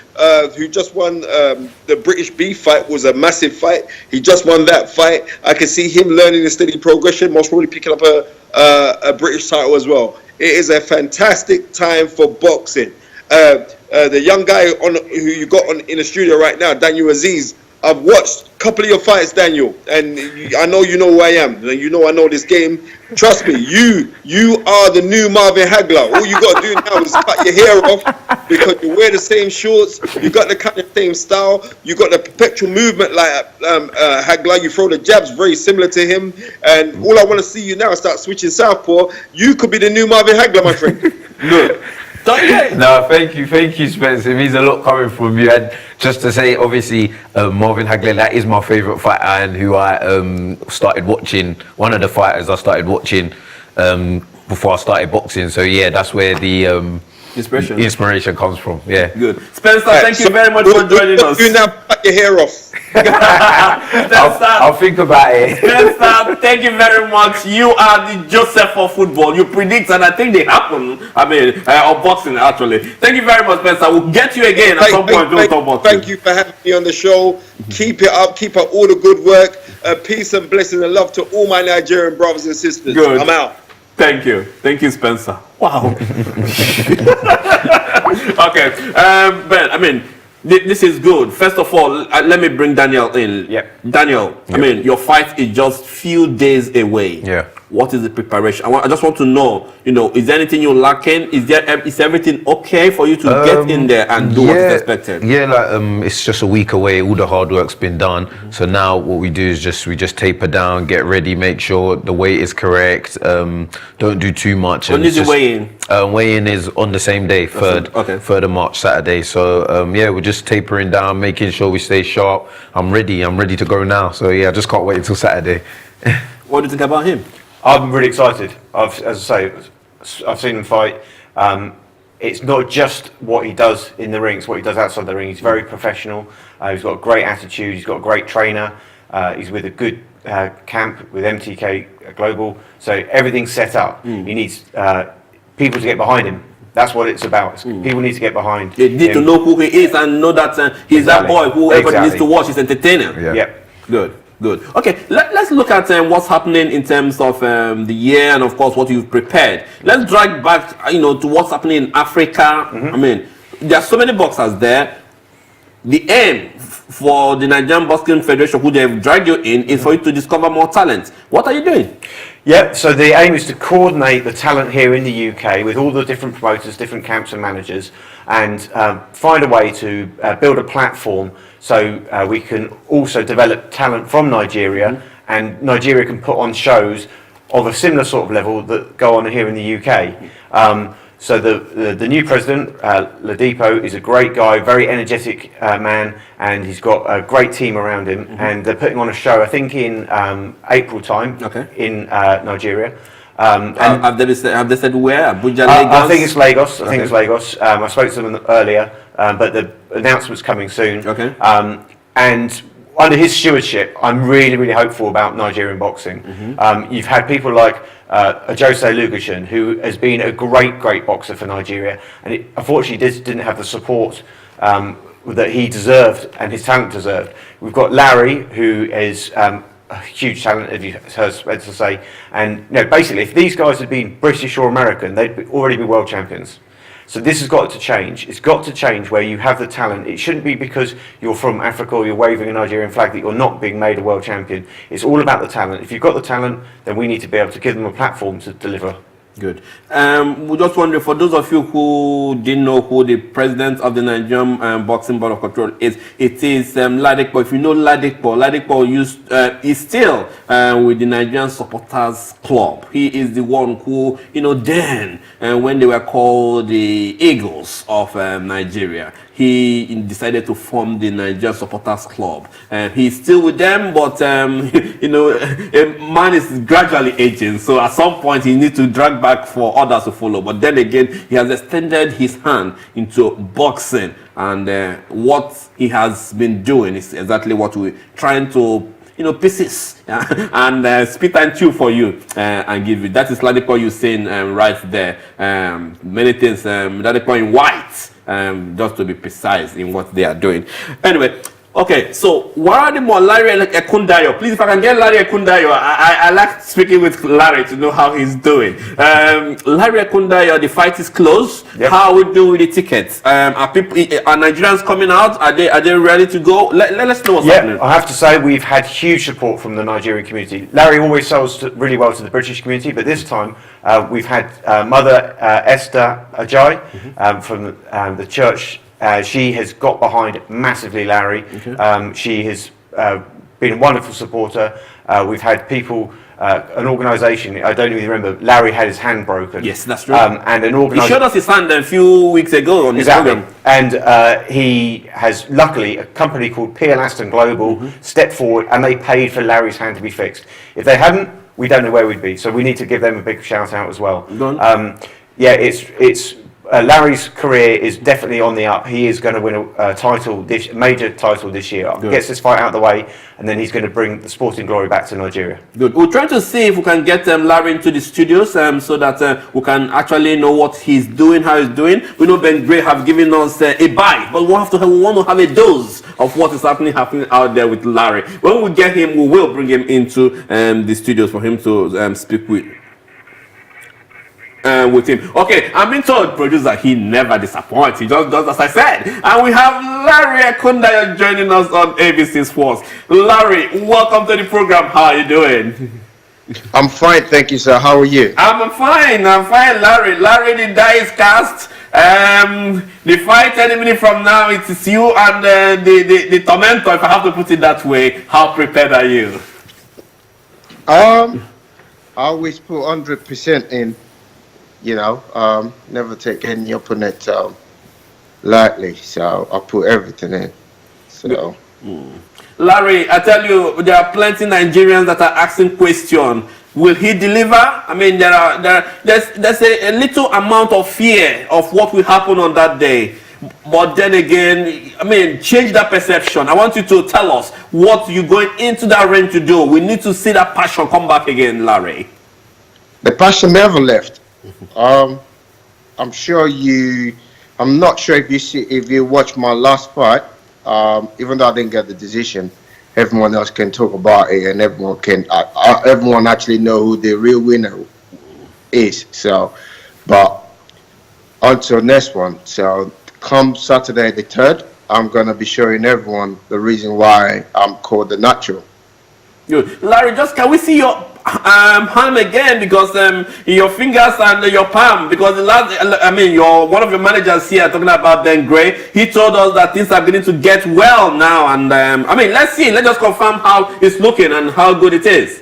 who just won the British Beef fight. Was a massive fight. He just won that fight. I can see him learning a steady progression, most probably picking up a British title as well. It is a fantastic time for boxing. The young guy who you got in the studio right now, Daniel Aziz, I've watched a couple of your fights, Daniel, and I know you know who I am. You know I know this game. Trust me, you are the new Marvin Hagler. All you got to do now is cut your hair off, because you wear the same shorts, you got the kind of same style, you got the perpetual movement like Hagler. You throw the jabs very similar to him, and all I want to see you now is start switching southpaw. You could be the new Marvin Hagler, my friend. Look. No, thank you, Spence. It means a lot coming from you. And just to say, obviously, Marvin Hagler, that is my favourite fighter, and who I started watching. One of the fighters I started watching before I started boxing. So yeah, that's where the inspiration comes from. Yeah. Good. Spencer, thank you very much for joining us. You now cut your hair off. I'll think about it. Spencer, thank you very much. You are the Joseph of football. You predict, and I think they happen. Of boxing actually. Thank you very much, Spencer. We'll get you again at some point. Thank you for having me on the show. Keep it up. Keep up all the good work. Peace and blessing and love to all my Nigerian brothers and sisters. Good. I'm out. Thank you, Spencer. Wow. Okay, Ben. This is good. First of all, let me bring Daniel in. Yep. Daniel, Yep. Your fight is just few days away. Yeah. What is the preparation? I just want to know, is there anything you're lacking? Is everything okay for you to get in there and do what is expected? Yeah, it's just a week away. All the hard work's been done. So now what we do is we just taper down, get ready, make sure the weight is correct. Don't do too much. When is the weigh-in? Weigh-in is on the same day, 3rd of March, Saturday. So we're just tapering down, making sure we stay sharp. I'm ready to go now. So yeah, I just can't wait until Saturday. What do you think about him? I'm really excited. As I say, I've seen him fight. It's not just what he does in the ring, it's what he does outside the ring. He's very professional. He's got a great attitude. He's got a great trainer. He's with a good camp with MTK Global. So everything's set up. He needs people to get behind him. That's what it's about. People need to get behind They need to know who he is and know that he's that boy who everybody needs to watch. He's entertaining. Yeah. Good. Okay, let's look at what's happening in terms of the year and of course what you've prepared. Let's drag back, to what's happening in Africa. There are so many boxers there. The aim for the Nigerian Boxing Federation, who they've dragged you in, is for you to discover more talent. What are you doing? Yeah, so the aim is to coordinate the talent here in the UK with all the different promoters, different camps and managers, and find a way to build a platform so we can also develop talent from Nigeria, and Nigeria can put on shows of a similar sort of level that go on here in the UK. So the new president, Ladipo, is a great guy, very energetic man, and he's got a great team around him. And they're putting on a show, I think in April time, in Nigeria. Have they said where? Abuja, Lagos? I think it's Lagos. I spoke to them earlier, but the announcement's coming soon. And under his stewardship, I'm really hopeful about Nigerian boxing. You've had people like Jose Lugashin, who has been a great boxer for Nigeria, and it unfortunately didn't have the support that he deserved and his talent deserved. We've got Larry, who is a huge talent, as you heard Spencer say. And basically, if these guys had been British or American, they'd already be world champions. So this has got to change. It's got to change where you have the talent. It shouldn't be because you're from Africa or you're waving a Nigerian flag that you're not being made a world champion. It's all about the talent. If you've got the talent, then we need to be able to give them a platform to deliver. Good. We just wondering, for those of you who didn't know who the president of the Nigerian Boxing Board of Control is, it is Ladipo. If you know Ladipo is still with the Nigerian Supporters Club. He is the one who, then when they were called the Eagles of Nigeria, he decided to form the Nigerian Supporters Club. He's still with them, but a man is gradually aging, so at some point he needs to drag back for others to follow. But then again, he has extended his hand into boxing, and what he has been doing is exactly what we're trying to pieces and spit and chew for you and give you. That is Ladipo you're saying right there. Many things, Ladipo in white, just to be precise in what they are doing. Anyway, okay, so what are the more Larry Ekundayo? Please, if I can get Larry Ekundayo, I like speaking with Larry to know how he's doing. Larry Ekundayo, the fight is closed. Yep. How are we doing with the tickets? Are Nigerians coming out? Are they ready to go? Let us know what's happening. I have to say we've had huge support from the Nigerian community. Larry always sells really well to the British community, but this time we've had Mother Esther Ajay from the church. She has got behind massively Larry. Okay. She has been a wonderful supporter. We've had people, an organisation, I don't even remember, Larry had his hand broken. Yes, that's true. And an organisation. He showed us his hand a few weeks ago on his program. And he has, luckily, a company called P.L. Aston Global stepped forward and they paid for Larry's hand to be fixed. If they hadn't, we don't know where we'd be. So we need to give them a big shout out as well. It's Larry's career is definitely on the up. He is going to win a title, major title this year. Good. Gets this fight out of the way, and then he's going to bring the sporting glory back to Nigeria. Good. We're trying to see if we can get Larry into the studios so that we can actually know what he's doing, how he's doing. We know Ben Gray have given us a bite, but we want to have a dose of what is happening out there with Larry. When we get him, we will bring him into the studios for him to speak with him. Okay, I'm being told, producer, he never disappoints. He just does as I said. And we have Larry Ekundayo joining us on ABC Sports. Larry, welcome to the program. How are you doing? I'm fine, thank you, sir. How are you? I'm fine, Larry. Larry, the die is cast. The fight any minute from now, it is you and the tormentor, if I have to put it that way. How prepared are you? I always put 100% in. Never take any opponent lightly, so I put everything in. So, Larry, I tell you, there are plenty Nigerians that are asking questions. Will he deliver? I mean, there's a little amount of fear of what will happen on that day. But then again, I mean, change that perception. I want you to tell us what you're going into that ring to do. We need to see that passion come back again, Larry. The passion never left. I'm not sure if you watched my last fight. Even though I didn't get the decision, everyone else can talk about it, and everyone actually know who the real winner is. So, but until next one. So, come Saturday the 3rd, I'm gonna be showing everyone the reason why I'm called the natural. Good, Larry. Can we see your hand again, because your fingers and your palm, because one of your managers here talking about Ben Gray, he told us that things are beginning to get well now, and let's just confirm how it's looking and how good it is.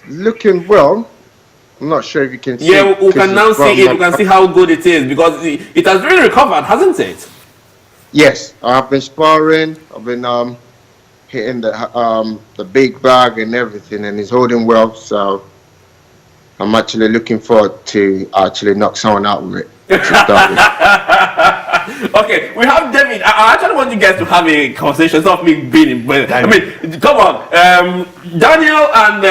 Looking well. I'm not sure if you can see. Yeah, we can now see it. We can see how good it is, because it has really recovered, hasn't it? Yes, I've been sparring. I've been hitting the big bag and everything, and he's holding well. So I'm actually looking forward to actually knock someone out with it. Okay, we have David. I actually want you guys to have a conversation. It's not me being, but I mean, come on. Daniel and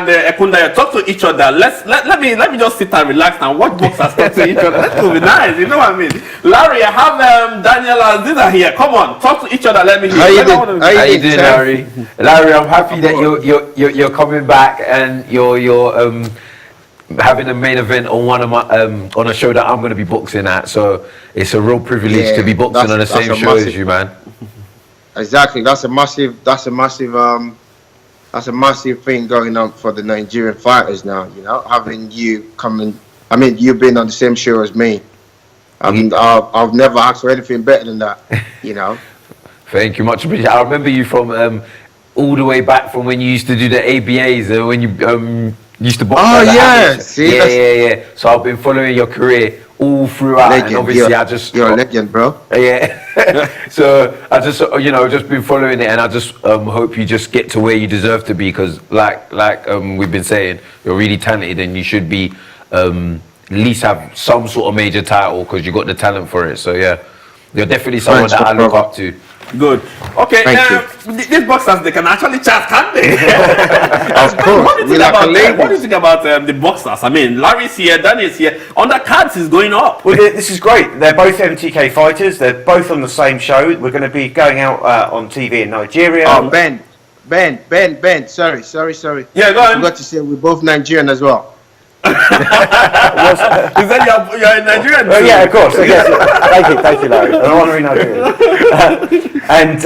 Ekunda, talk to each other. Let me just sit and relax and watch boxers talk to each other. That could be nice. You know what I mean? Larry, I have Daniel and Zida here. Come on, talk to each other. Let me hear. How you doing, Larry? Larry, I'm happy that you're coming back and you're having a main event on one of my on a show that I'm going to be boxing at. So it's a real privilege to be boxing on the same show as you, man. Exactly, that's a massive thing going on for the Nigerian fighters now. You know, having you coming. I mean, you've been on the same show as me. I've never asked for anything better than that. You know. Thank you much. I remember you from all the way back from when you used to do the ABAs when you used to box. Oh yeah, yeah. So I've been following your career all throughout, legend. And obviously you're a legend, bro. Yeah. So I just just been following it, and I just hope you just get to where you deserve to be, because like we've been saying, you're really talented, and you should be at least have some sort of major title because you got the talent for it. So yeah, you're definitely someone that I look up to. Good. Okay, these boxers, they can actually chat, can't they? Of course. What do you think about the boxers? I mean, Larry's here, Danny's here. On the cards is going up. Well, this is great. They're both MTK fighters. They're both on the same show. We're going to be going out on TV in Nigeria. Oh, Ben. Sorry. Yeah, go on. I forgot to say we're both Nigerian as well. You said you're in Nigeria too? Oh, yeah, of course. Thank you, Larry. An honorary Nigerian. And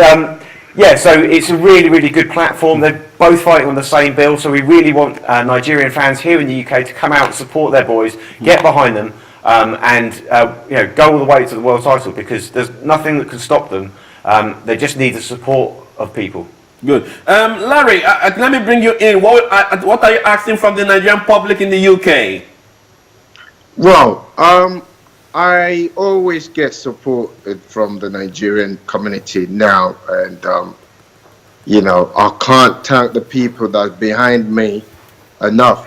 so it's a really, really good platform. They're both fighting on the same bill, so we really want Nigerian fans here in the UK to come out and support their boys, get behind them, and go all the way to the world title, because there's nothing that can stop them. They just need the support of people. Good. Larry, let me bring you in. What are you asking from the Nigerian public in the UK? Well, I always get support from the Nigerian community now, and I can't thank the people that's behind me enough.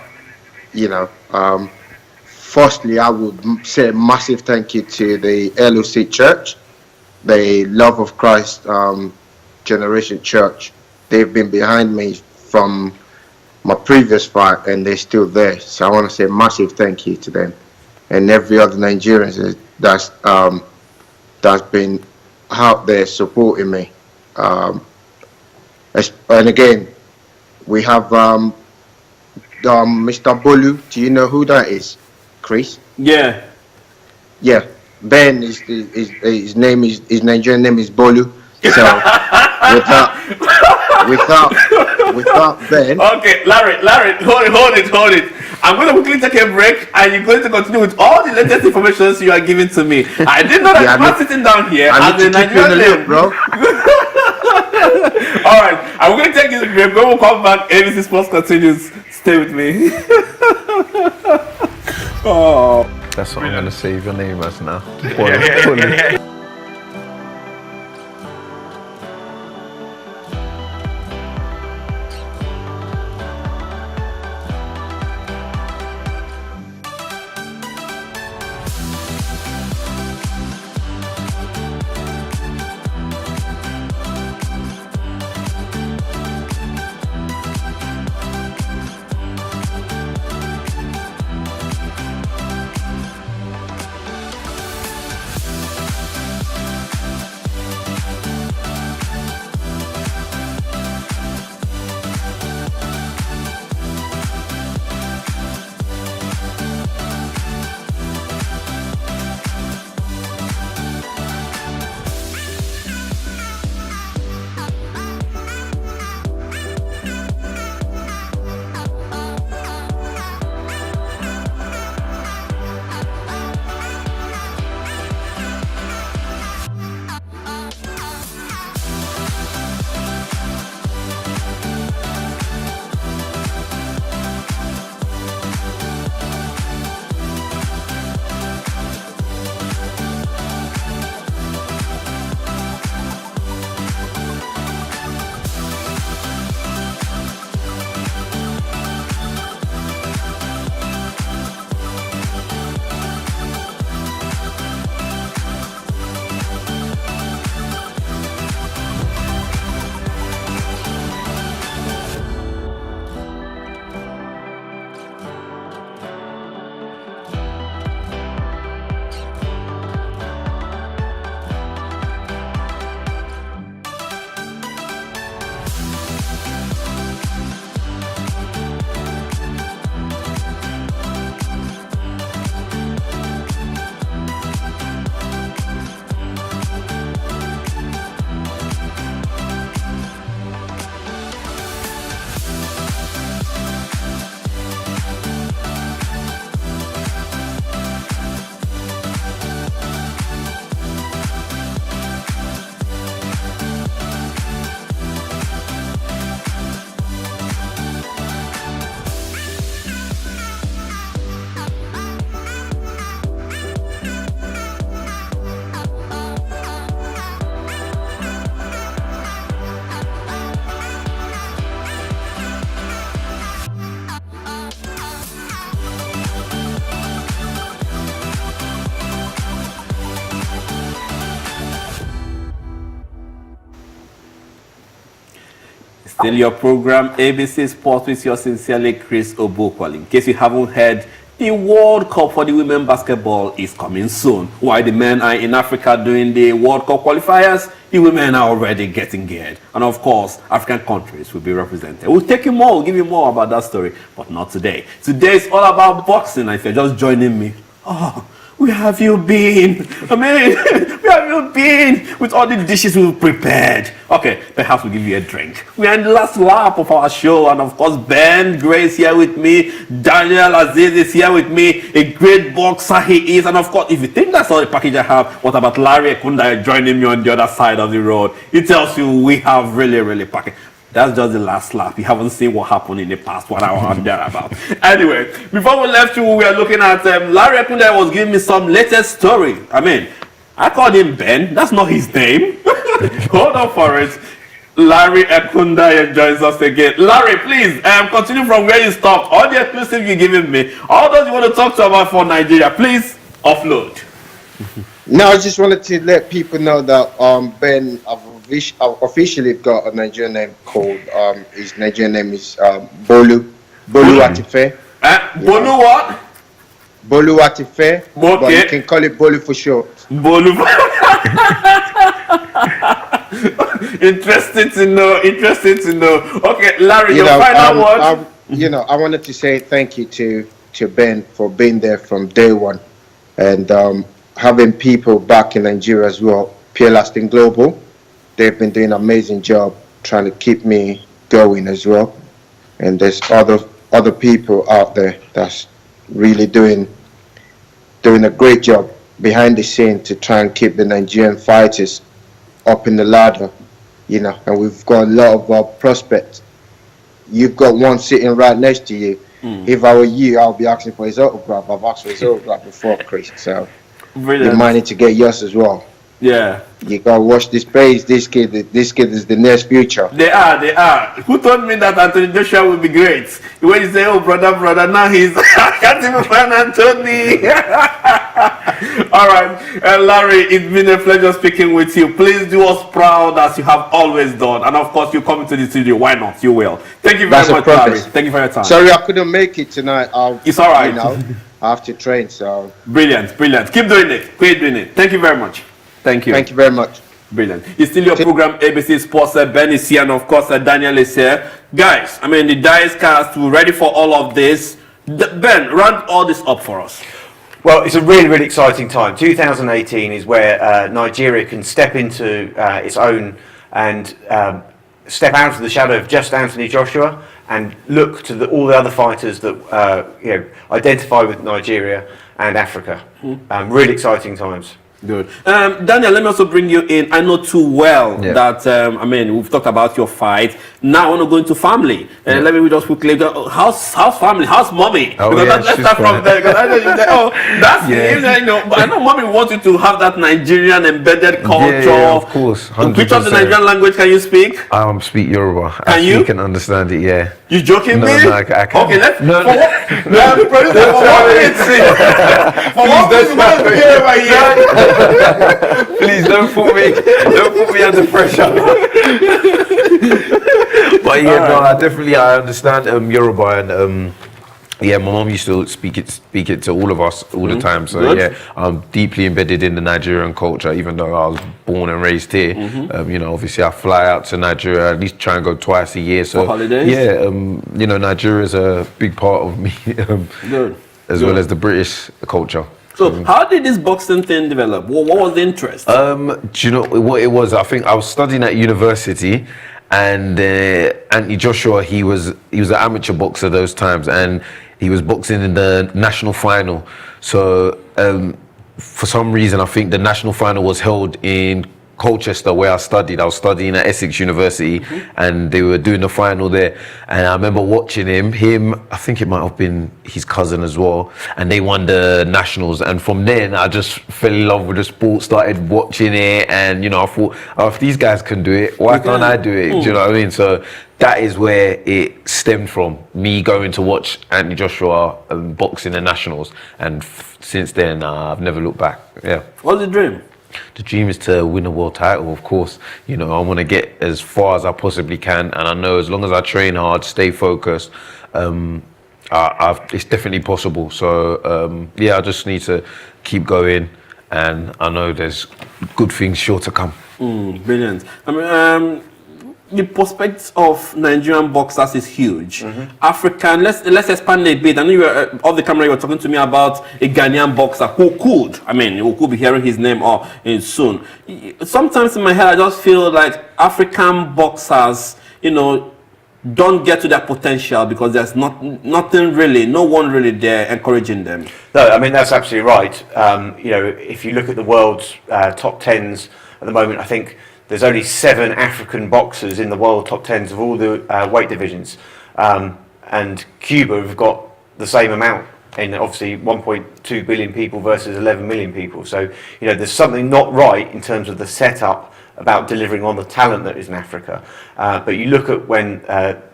Firstly, I would say a massive thank you to the LOC Church, the Love of Christ Generation Church. They've been behind me from my previous fight, and they're still there. So I want to say a massive thank you to them, and every other Nigerian that's been out there supporting me. And again, we have Mr. Bolu. Do you know who that is, Chris? Yeah. Yeah. Ben is his name is his Nigerian name is Bolu. So without Ben. Okay, Larry, hold it. I'm going to quickly take a break, and you're going to continue with all the latest information you are giving to me. I didn't know that you were sitting down here as a Nigerian, bro. All right, I'm going to take this break. When we come back, ABC Sports continues. Stay with me. Oh, that's what I'm going to save your name as now. Still your program, ABC Sports, with your sincerely Chris Obukwali. In case you haven't heard, the World Cup for the women basketball is coming soon. While the men are in Africa doing the World Cup qualifiers, the women are already getting geared. And of course, African countries will be represented. We'll take you more, we'll give you more about that story, but not today. Today is all about boxing. And if you're just joining me, where have you been? I mean, where have you been with all the dishes we've prepared? Okay, perhaps we'll give you a drink. We are in the last lap of our show, and of course, Ben Gray is here with me. Daniel Aziz is here with me. A great boxer he is. And of course, if you think that's all the package I have, what about Larry Ekunda joining me on the other side of the road? He tells you we have really packed. That's just the last lap. You haven't seen what happened in the past 1 hour and thereabout. Anyway, before we left you, we were looking at Larry Ekunda was giving me some latest story. I mean, I called him Ben. That's not his name. Hold on for it. Larry Ekunda joins us again. Larry, please continue from where you stopped. All the exclusive you're giving me, all those you want to talk to about for Nigeria, please offload. No, I just wanted to let people know that Ben, I've officially got a Nigerian name called, his Nigerian name is Bolu Atife. Bolu what? Bolu Atife, okay. But you can call it Bolu for short. Bolu. Interesting to know. Okay, Larry, your final word. I wanted to say thank you to Ben for being there from day one, and having people back in Nigeria as well, Pure Lasting Global. They've been doing an amazing job trying to keep me going as well. And there's other people out there that's really doing a great job behind the scene to try and keep the Nigerian fighters up in the ladder, and we've got a lot of prospects. You've got one sitting right next to you. If I were you, I'll be asking for his autograph. I've asked for his autograph before, Chris, so you might need to get yours as well. Yeah. You gotta watch this space. This kid is the next future. They are. Who told me that Anthony Joshua would be great? When you say, oh, brother, now he's I can't even find Anthony. All right. Larry, it's been a pleasure speaking with you. Please do us proud as you have always done. And of course, you come into the studio. Why not? You will. Thank you very much, Larry. Thank you for your time. Sorry, I couldn't make it tonight. It's all right. I have to train, so. Brilliant. Keep doing it. Keep doing it. Thank you very much. Thank you. Thank you very much. Brilliant. It's still your program, ABC Sports. Ben is here, and of course, Daniel is here. Guys, I mean, the dice cast, we're ready for all of this. Ben, round all this up for us. Well, it's a really exciting time. 2018 is where Nigeria can step into its own and step out of the shadow of just Anthony Joshua and look to all the other fighters that identify with Nigeria and Africa. Really exciting times. Good. Daniel, let me also bring you in. I know too well that, we've talked about your fight. Now I want to go into family. Let me just quickly go. How's family? How's mommy? Let's start from there. Because I know you say, that's but I know mommy wants you to have that Nigerian embedded culture. Yeah, of course. 100%. Which of the Nigerian language can you speak? I speak Yoruba. Can you? You can understand it, yeah. You joking me? No, I can. Okay, let's. No. Please don't put me under pressure. But I understand Yoruba, and my mom used to speak it to all of us all the time. So good. I'm deeply embedded in the Nigerian culture, even though I was born and raised here. Obviously I fly out to Nigeria, at least try and go twice a year. So for holidays? Nigeria is a big part of me, as well as the British culture. So how did this boxing thing develop? What was the interest? Do you know what it was? I think I was studying at university, and Anthony Joshua, he was an amateur boxer those times, and he was boxing in the national final. So for some reason, I think the national final was held in Colchester, where I studied. I was studying at Essex University, and they were doing the final there. And I remember watching him, I think it might have been his cousin as well, and they won the nationals. And from then, I just fell in love with the sport, started watching it, and I thought, if these guys can do it, why can't I do it? Do you know what I mean? So that is where it stemmed from, me going to watch Anthony Joshua boxing the nationals, and since then I've never looked back. Yeah. What's the dream? The dream is to win a world title, of course. You know, I want to get as far as I possibly can, and I know as long as I train hard, stay focused, it's definitely possible. So yeah, I just need to keep going, and I know there's good things sure to come. Brilliant. I mean, the prospects of Nigerian boxers is huge. African, let's expand a bit. I know you were off the camera. You were talking to me about a Ghanaian boxer who could be hearing his name soon. Sometimes in my head, I just feel like African boxers, you know, don't get to their potential because there's no one really there encouraging them. No, I mean that's absolutely right. You know, if you look at the world's top tens at the moment, I think there's only 7 African boxers in the world top tens of all the weight divisions, and Cuba have got the same amount. In obviously 1.2 billion people versus 11 million people. So you know, there's something not right in terms of the setup about delivering on the talent that is in Africa. But you look at when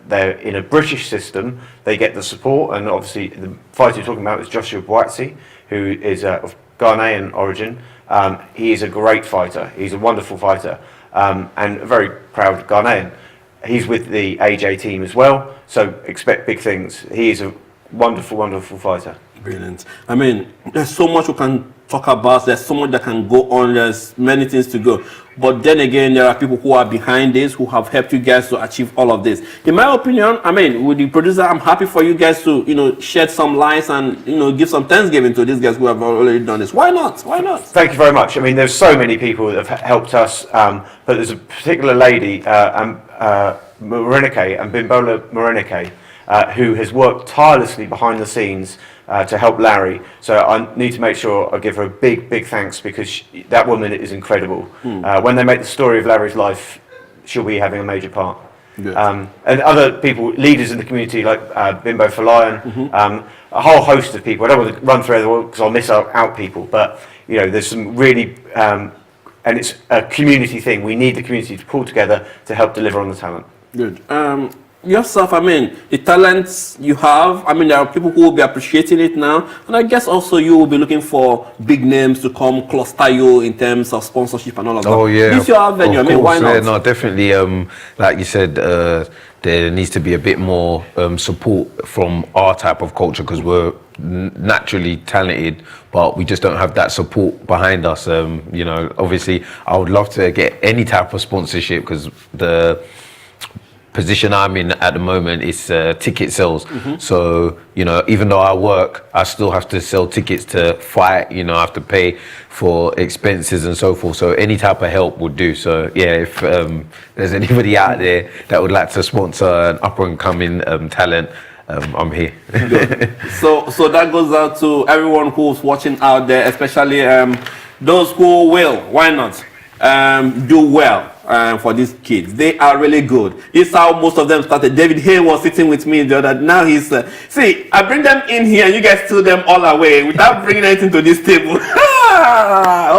they're in a British system, they get the support, and obviously the fighter you're talking about is Joshua Buatsi, who is of Ghanaian origin. He is a great fighter. He's a wonderful fighter, and a very proud Ghanaian. He's with the AJ team as well, so expect big things. He is a wonderful, wonderful fighter. Brilliant. I mean, there's so much we can talk about. There's so much that can go on. There's many things to go. But then again, there are people who are behind this, who have helped you guys to achieve all of this. In my opinion, I mean, with the producer, I'm happy for you guys to, you know, shed some lights and, you know, give some thanksgiving to these guys who have already done this. Why not? Why not? Thank you very much. I mean, there's so many people that have helped us, but there's a particular lady, Morenike, and Bimbola Morenike, who has worked tirelessly behind the scenes to help Larry. So I need to make sure I give her a big thanks, because that woman is incredible. When they make the story of Larry's life, she'll be having a major part. And other people, leaders in the community like Bimbo Falayan, a whole host of people. I don't want to run through everyone because I'll miss out people, but you know, there's some really, and it's a community thing. We need the community to pull together to help deliver on the talent. Good. Yourself, I mean, the talents you have, I mean, there are people who will be appreciating it now, and I guess also you will be looking for big names to come cluster you in terms of sponsorship and all of that. Oh yeah, this your venue, I mean, why not? Yeah, no, definitely. Like you said, there needs to be a bit more support from our type of culture, because we're naturally talented, but we just don't have that support behind us. You know, obviously, I would love to get any type of sponsorship, because the position I'm in at the moment is ticket sales. So, you know, even though I work, I still have to sell tickets to fight. You know, I have to pay for expenses and so forth. So any type of help would do. So yeah, if there's anybody out there that would like to sponsor an up and coming talent, I'm here. So that goes out to everyone who's watching out there, especially those who will, why not, do well for these kids. They are really good. This is how most of them started. David Hay was sitting with me the other. Now he's see, I bring them in here and you guys threw them all away without bringing anything to this table.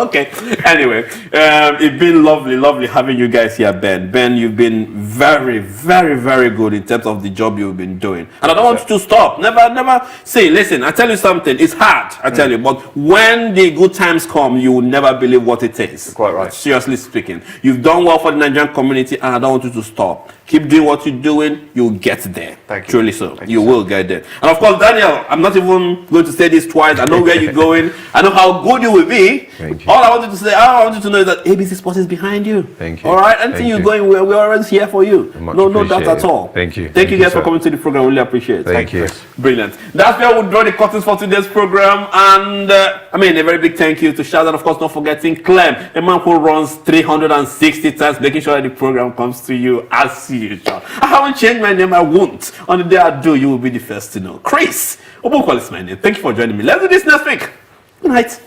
Okay. Anyway, it's been lovely having you guys here, Ben. Ben, you've been very good in terms of the job you've been doing, and I don't want you to stop. Never. See, listen, I tell you something. It's hard, I tell you, but when the good times come, you will never believe what it is. You're quite right. Seriously speaking, you've done well for the Nigerian community, and I don't want you to stop. Keep doing what you're doing, you'll get there. Thank you. Truly so. Thank you will get there. And of course, Daniel, I'm not even going to say this twice. I know where you're going. I know how good you will be. Thank you. All I wanted to say, I want you to know that ABC Sports is behind you. Thank you. All right? Anything you're going, we're always here for you. No doubt at all. Thank you. Thank you guys for coming to the program. Really appreciate it. Thank you. Brilliant. That's where we'll draw the curtains for today's program. And I mean, a very big thank you to Shaz, and of course, not forgetting Clem, a man who runs 360 times, making sure that the program comes to you as usual. I haven't changed my name. I won't. On the day I do, you will be the first to know. Chris Obukwal is my name. Thank you for joining me. Let's do this next week. Good night.